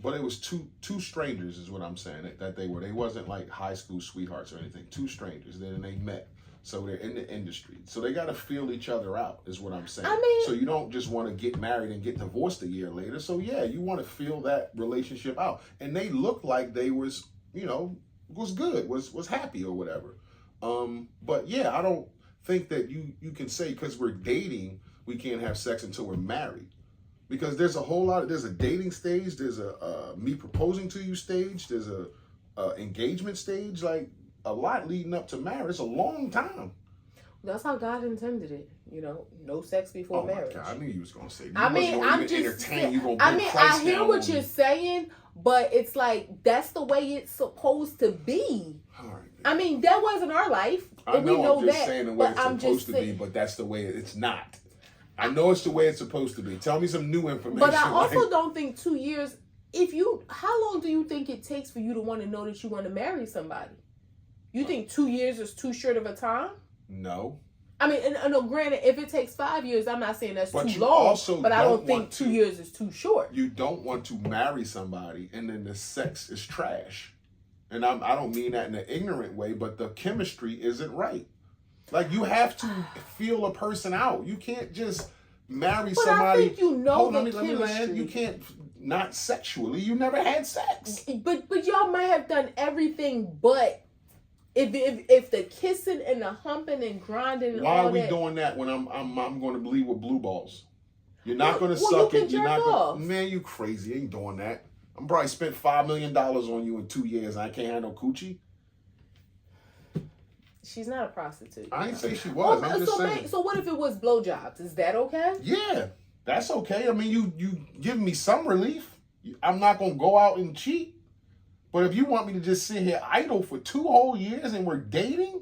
But it was two strangers is what I'm saying that they were. They wasn't like high school sweethearts or anything. Two strangers. Then they met. So they're in the industry. So they got to feel each other out is what I'm saying. I mean, so you don't just want to get married and get divorced a year later. So yeah, you want to feel that relationship out. And they looked like they was, was good, was happy or whatever. But yeah, I don't think that you can say because we're dating, we can't have sex until we're married. Because there's a dating stage, there's a me proposing to you stage, there's a engagement stage, like a lot leading up to marriage. It's a long time. That's how God intended it. No sex before marriage. God, I knew you was gonna say. I'm just saying. I hear what you're saying, but it's like that's the way it's supposed to be. All right. I mean, that wasn't our life. I know. We know I'm just that, saying the way it's supposed to be, but that's the way it's not. I know it's the way it's supposed to be. Tell me some new information. But I also don't think 2 years. How long do you think it takes for you to want to know that you want to marry somebody? You think 2 years is too short of a time? No. I mean, no. Granted, if it takes 5 years, I'm not saying that's too long. But I don't think 2 years is too short. You don't want to marry somebody and then the sex is trash, and I don't mean that in an ignorant way, but the chemistry isn't right. Like, you have to feel a person out. You can't just marry somebody. I think let me land. You can't, not sexually. You never had sex. But y'all might have done everything but if the kissing and the humping and grinding and why all are we that, doing that when I'm going to bleed with blue balls? You're not going to suck it. You're not going. Man, you crazy. Ain't doing that. I'm probably spent $5 million on you in 2 years and I can't have no coochie. She's not a prostitute. I didn't say she was. I'm just saying. So what if it was blowjobs? Is that okay? Yeah, that's okay. I mean, you give me some relief. I'm not gonna go out and cheat. But if you want me to just sit here idle for 2 whole years and we're dating,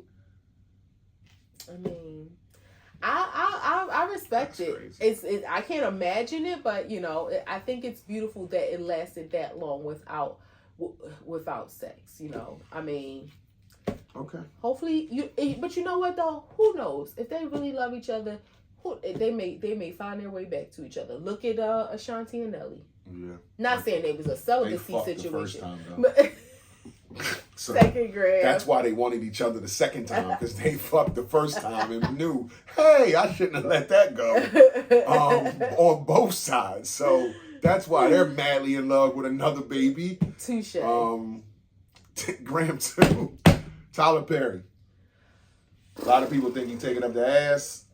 I mean, I respect it. Crazy. I can't imagine it, but I think it's beautiful that it lasted that long without sex. I mean. Okay. Hopefully but you know what though? Who knows? If they really love each other, they may find their way back to each other. Look at Ashanti and Nelly. Yeah. Not saying it was a celibacy situation. The first time, but so second grade. That's why they wanted each other the second time, because they fucked the first time and knew, hey, I shouldn't have let that go. On both sides. So that's why they're madly in love with another baby. Touche. Graham too. Tyler Perry. A lot of people think he's taking up the ass.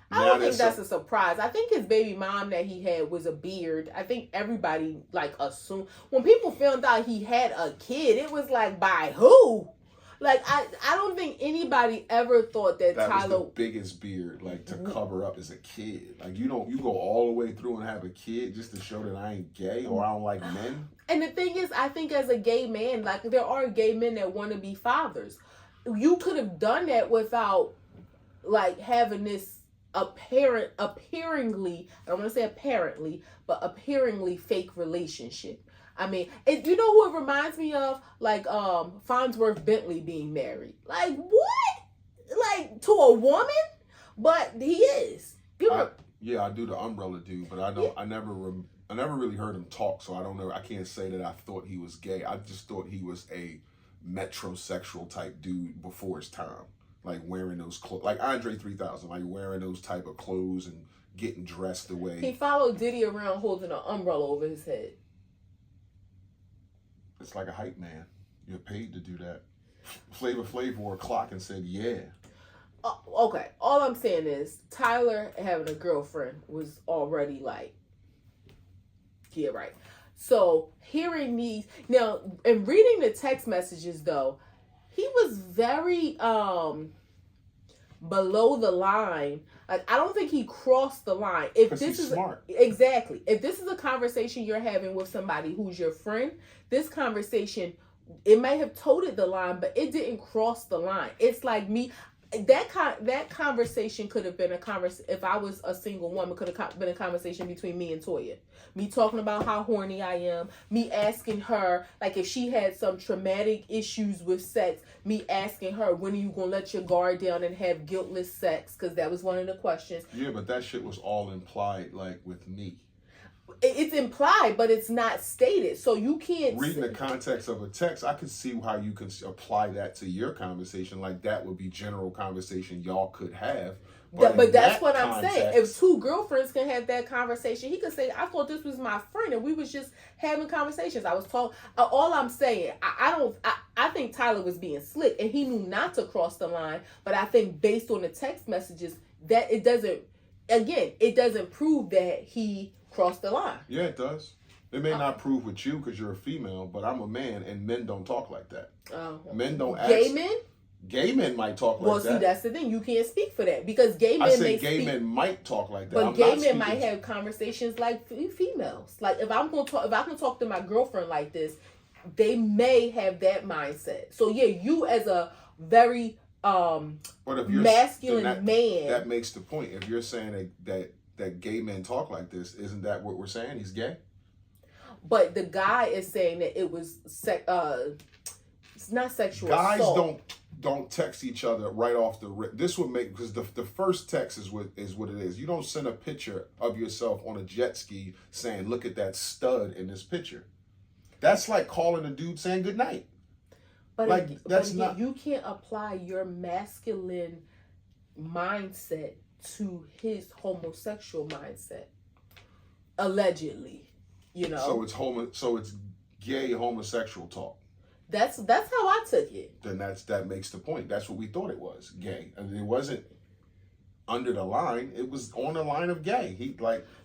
I don't think that's a surprise. I think his baby mom that he had was a beard. I think everybody assumed when people found out he had a kid, it was like, by who? Like I don't think anybody ever thought that Tyler was the biggest beard to cover up as a kid. Like you go all the way through and have a kid just to show that I ain't gay or I don't like men. And the thing is, I think as a gay man, there are gay men that want to be fathers. You could have done that without having this appearingly, I don't want to say apparently, but appearingly fake relationship. I mean, you know who it reminds me of? Farnsworth Bentley being married. Like, what? To a woman? But he is. I do the umbrella dude, but I don't. Yeah. I never really heard him talk, so I don't know. I can't say that I thought he was gay. I just thought he was a metrosexual type dude before his time, wearing those clothes, like Andre 3000, wearing those type of clothes and getting dressed the way. He followed Diddy around holding an umbrella over his head. It's like a hype man. You're paid to do that. Flavor Flav wore a clock and said, yeah. Okay, all I'm saying is Tyler having a girlfriend was already yeah, right. So hearing these now and reading the text messages though, he was very below the line. Like I don't think he crossed the line. If this is smart. Exactly. If this is a conversation you're having with somebody who's your friend, this conversation it may have toted the line, but it didn't cross the line. It's like me. That conversation could have been a conversation. If I was a single woman, could have been a conversation between me and Toya. Me talking about how horny I am. Me asking her like if she had some traumatic issues with sex. Me asking her when are you gonna let your guard down and have guiltless sex? Because that was one of the questions. Yeah, but that shit was all implied, like with me. It's implied, but it's not stated. So you can't... Reading the context of a text, I could see how you can apply that to your conversation. Like that would be general conversation y'all could have. But that's what I'm saying. If two girlfriends can have that conversation, he could say, I thought this was my friend and we was just having conversations. I was talking. All I'm saying, I think Tyler was being slick and he knew not to cross the line. But I think based on the text messages, that it doesn't prove that he crossed the line. Yeah, it does. It may not prove with you because you're a female, but I'm a man and men don't talk like that. Men don't ask. Gay men? Gay men might talk like that. Well, see, that's the thing. You can't speak for that because gay men men might talk like that. But gay men might have conversations like females. Like if I can talk to my girlfriend like this, they may have that mindset. So yeah, you as a very masculine man. That makes the point. If you're saying that gay men talk like this, isn't that what we're saying? He's gay? But the guy is saying that it was it's not sexual Guys assault. don't text each other right off the rip. This would make, because the first text is what it is. You don't send a picture of yourself on a jet ski saying, look at that stud in this picture. That's like calling a dude saying good night. But like that's not. You can't apply your masculine mindset to his homosexual mindset. Allegedly, So it's gay homosexual talk. That's how I took it. Then that makes the point. That's what we thought it was, gay. I mean, it wasn't under the line. It was on the line of gay.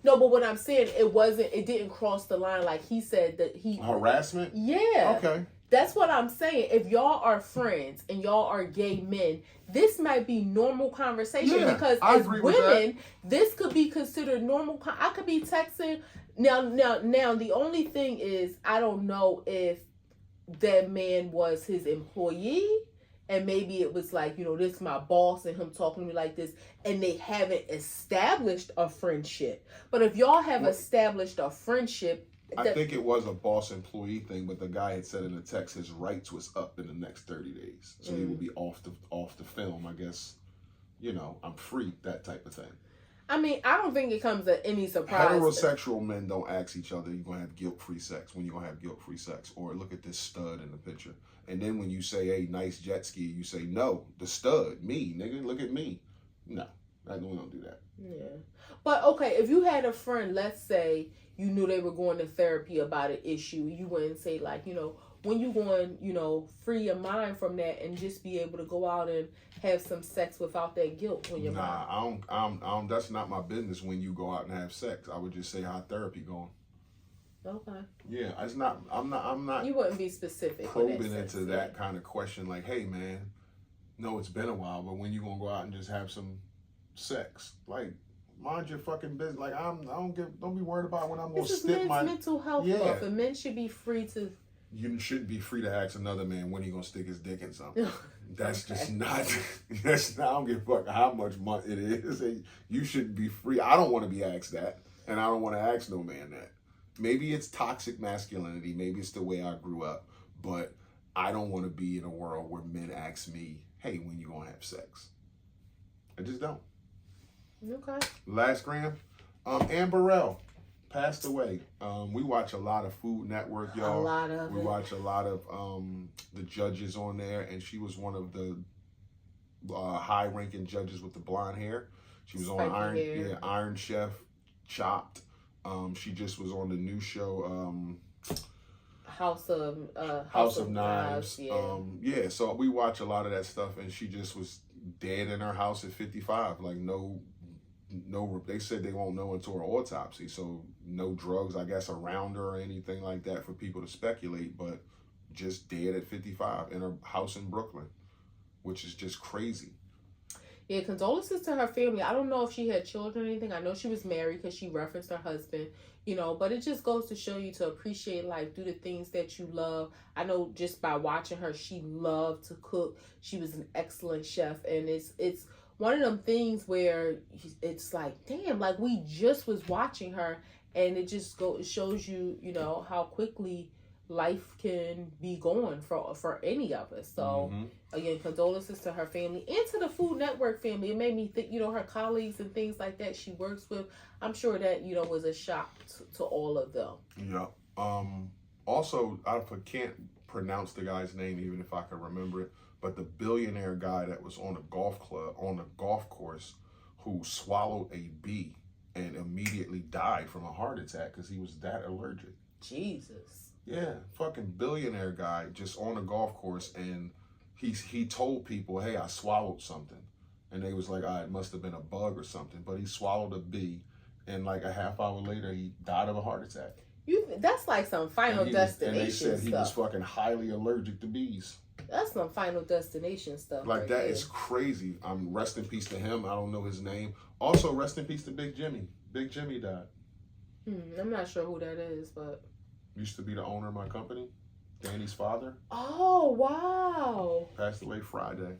No, but what I'm saying, it didn't cross the line. Like he said that harassment. Yeah. Okay. That's what I'm saying. If y'all are friends and y'all are gay men, this might be normal conversation because as women, this could be considered normal. I could be texting now. The only thing is, I don't know if that man was his employee and maybe it was like, this is my boss and him talking to me like this and they haven't established a friendship. But if y'all have established a friendship, I think it was a boss employee thing, but the guy had said in the text his rights was up in the next 30 days. So he would be off the film, I guess. I'm free, that type of thing. I mean, I don't think it comes at any surprise. Heterosexual men don't ask each other, you're going to have guilt-free sex, when you're going to have guilt-free sex. Or look at this stud in the picture. And then when you say, hey, nice jet ski, you say, no, the stud, me, nigga, look at me. No, we don't do that. Yeah. But, okay, if you had a friend, let's say you knew they were going to therapy about an issue, you wouldn't say, like, when you going, free your mind from that and just be able to go out and have some sex without that guilt when you're I don't, that's not my business when you go out and have sex. I would just say how therapy going. Okay. Yeah, I'm not. You wouldn't be specific. Probing into that kind of question, like, hey man, no, it's been a while, but when you gonna go out and just have some sex? Like, mind your fucking business. Like, don't be worried about when I'm gonna stick my mental health month, and men should be free to. You shouldn't be free to ask another man when he gonna stick his dick in something. That's just not. That's not. I don't give a fuck how much money it is. You shouldn't be free. I don't want to be asked that, and I don't want to ask no man that. Maybe it's toxic masculinity. Maybe it's the way I grew up, but I don't want to be in a world where men ask me, "Hey, when you gonna have sex?" I just don't. Okay. Last gram, Ann Burrell passed away. We watch a lot of Food Network, y'all. A lot of We watch a lot of the judges on there, and she was one of the high-ranking judges with the blonde hair. She was on Iron Chef, Chopped. She just was on the new show, House of Knives. Yeah. So we watch a lot of that stuff, and she just was dead in her house at 55. Like no no. They said they won't know until her autopsy. So no drugs, I guess, around her or anything like that for people to speculate. But just dead at 55 in her house in Brooklyn, which is just crazy. Yeah, condolences to her family. I don't know if she had children or anything. I know she was married because she referenced her husband, but it just goes to show you to appreciate life, do the things that you love. I know just by watching her, she loved to cook. She was an excellent chef, and it's one of them things where it's like, damn, like we just was watching her, and it just shows you, how quickly life can be gone for any of us. So again, condolences to her family and to the Food Network family. It made me think, her colleagues and things like that she works with. I'm sure that was a shock to all of them. Yeah. Also, I can't pronounce the guy's name even if I can remember it, but the billionaire guy that was on a golf course who swallowed a bee and immediately died from a heart attack because he was that allergic. Jesus. Yeah, fucking billionaire guy just on a golf course, and he told people, hey, I swallowed something. And they was like, it must have been a bug or something. But he swallowed a bee, and like a half hour later, he died of a heart attack. That's like some Final Destination and they said stuff. He was fucking highly allergic to bees. That's some Final Destination stuff. Like, right that there. is crazy. Rest in peace to him. I don't know his name. Also, rest in peace to Big Jimmy. Big Jimmy died. I'm not sure who that is, but... Used to be the owner of my company. Danny's father. Oh, wow. Passed away Friday.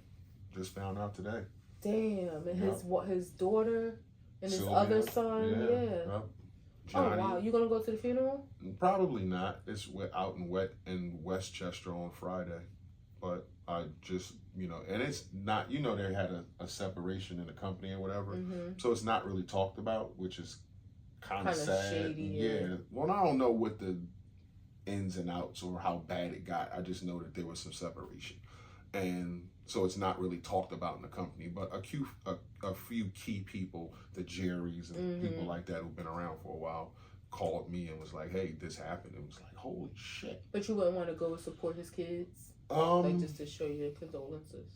Just found out today. Damn. And his daughter and his Sylvia, other son. Yeah. Yep. Johnny. Oh, wow. You going to go to the funeral? Probably not. It's out in Westchester on Friday. But I just, and it's not, they had a separation in the company or whatever. So it's not really talked about, which is kind of sad. Shady. Yeah. Well, I don't know what the ins and outs or how bad it got. I just know that there was some separation, and so it's not really talked about in the company. But a few key people, the Jerrys and people like that who've been around for a while, called me and was like, "Hey, this happened." It was like, "Holy shit!" But you wouldn't want to go and support his kids, like just to show your condolences,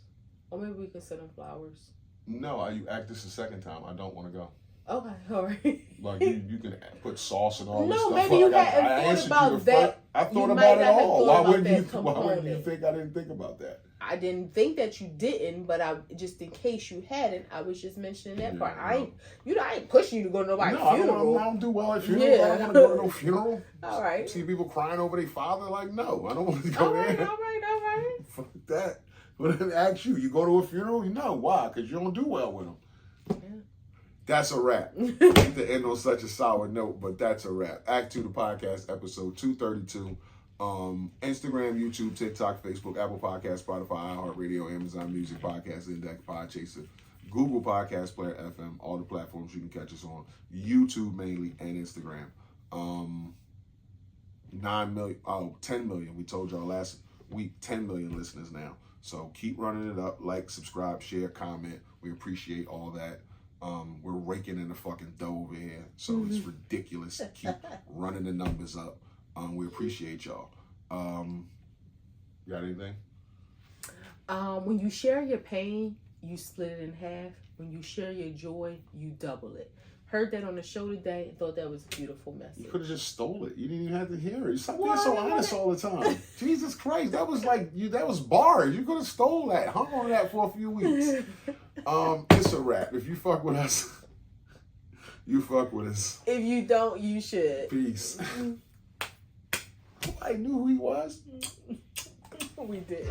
or maybe we could send him flowers. No, you act this the second time. I don't want to go. Okay, all right. Like you can put sauce and all this stuff. No, maybe you hadn't thought about that. I thought about it all. Why wouldn't you think I didn't think about that? I didn't think that you didn't, but just in case you hadn't, I was just mentioning that part. I ain't pushing you to go to nobody's funeral. I don't do well at funerals. I don't want to go to no funeral. All right. See people crying over their father. Like, no, I don't want to go there. All right. Fuck that. But then ask you go to a funeral? No, why? Because you don't do well with them. That's a wrap. To end on such a sour note, but that's a wrap. Act 2, the podcast, episode 232. Instagram, YouTube, TikTok, Facebook, Apple Podcasts, Spotify, iHeartRadio, Amazon Music, Podcast Index, Podchaser, Google Podcast Player FM, all the platforms you can catch us on. YouTube mainly and Instagram. 10 million. We told y'all last week, 10 million listeners now. So keep running it up. Like, subscribe, share, comment. We appreciate all that. We're raking in the fucking dough over here, so it's ridiculous. Keep running the numbers up. We appreciate y'all. Got anything? When you share your pain, you split it in half. When you share your joy, you double it. Heard that on the show today and thought that was a beautiful message. You could have just stole it. You didn't even have to hear it. Stop being so honest all the time. Jesus Christ, that was that was bars. You could have stole that. Hung on that for a few weeks. It's a wrap. If you fuck with us, you fuck with us. If you don't, you should. Peace. I knew who he was. We did.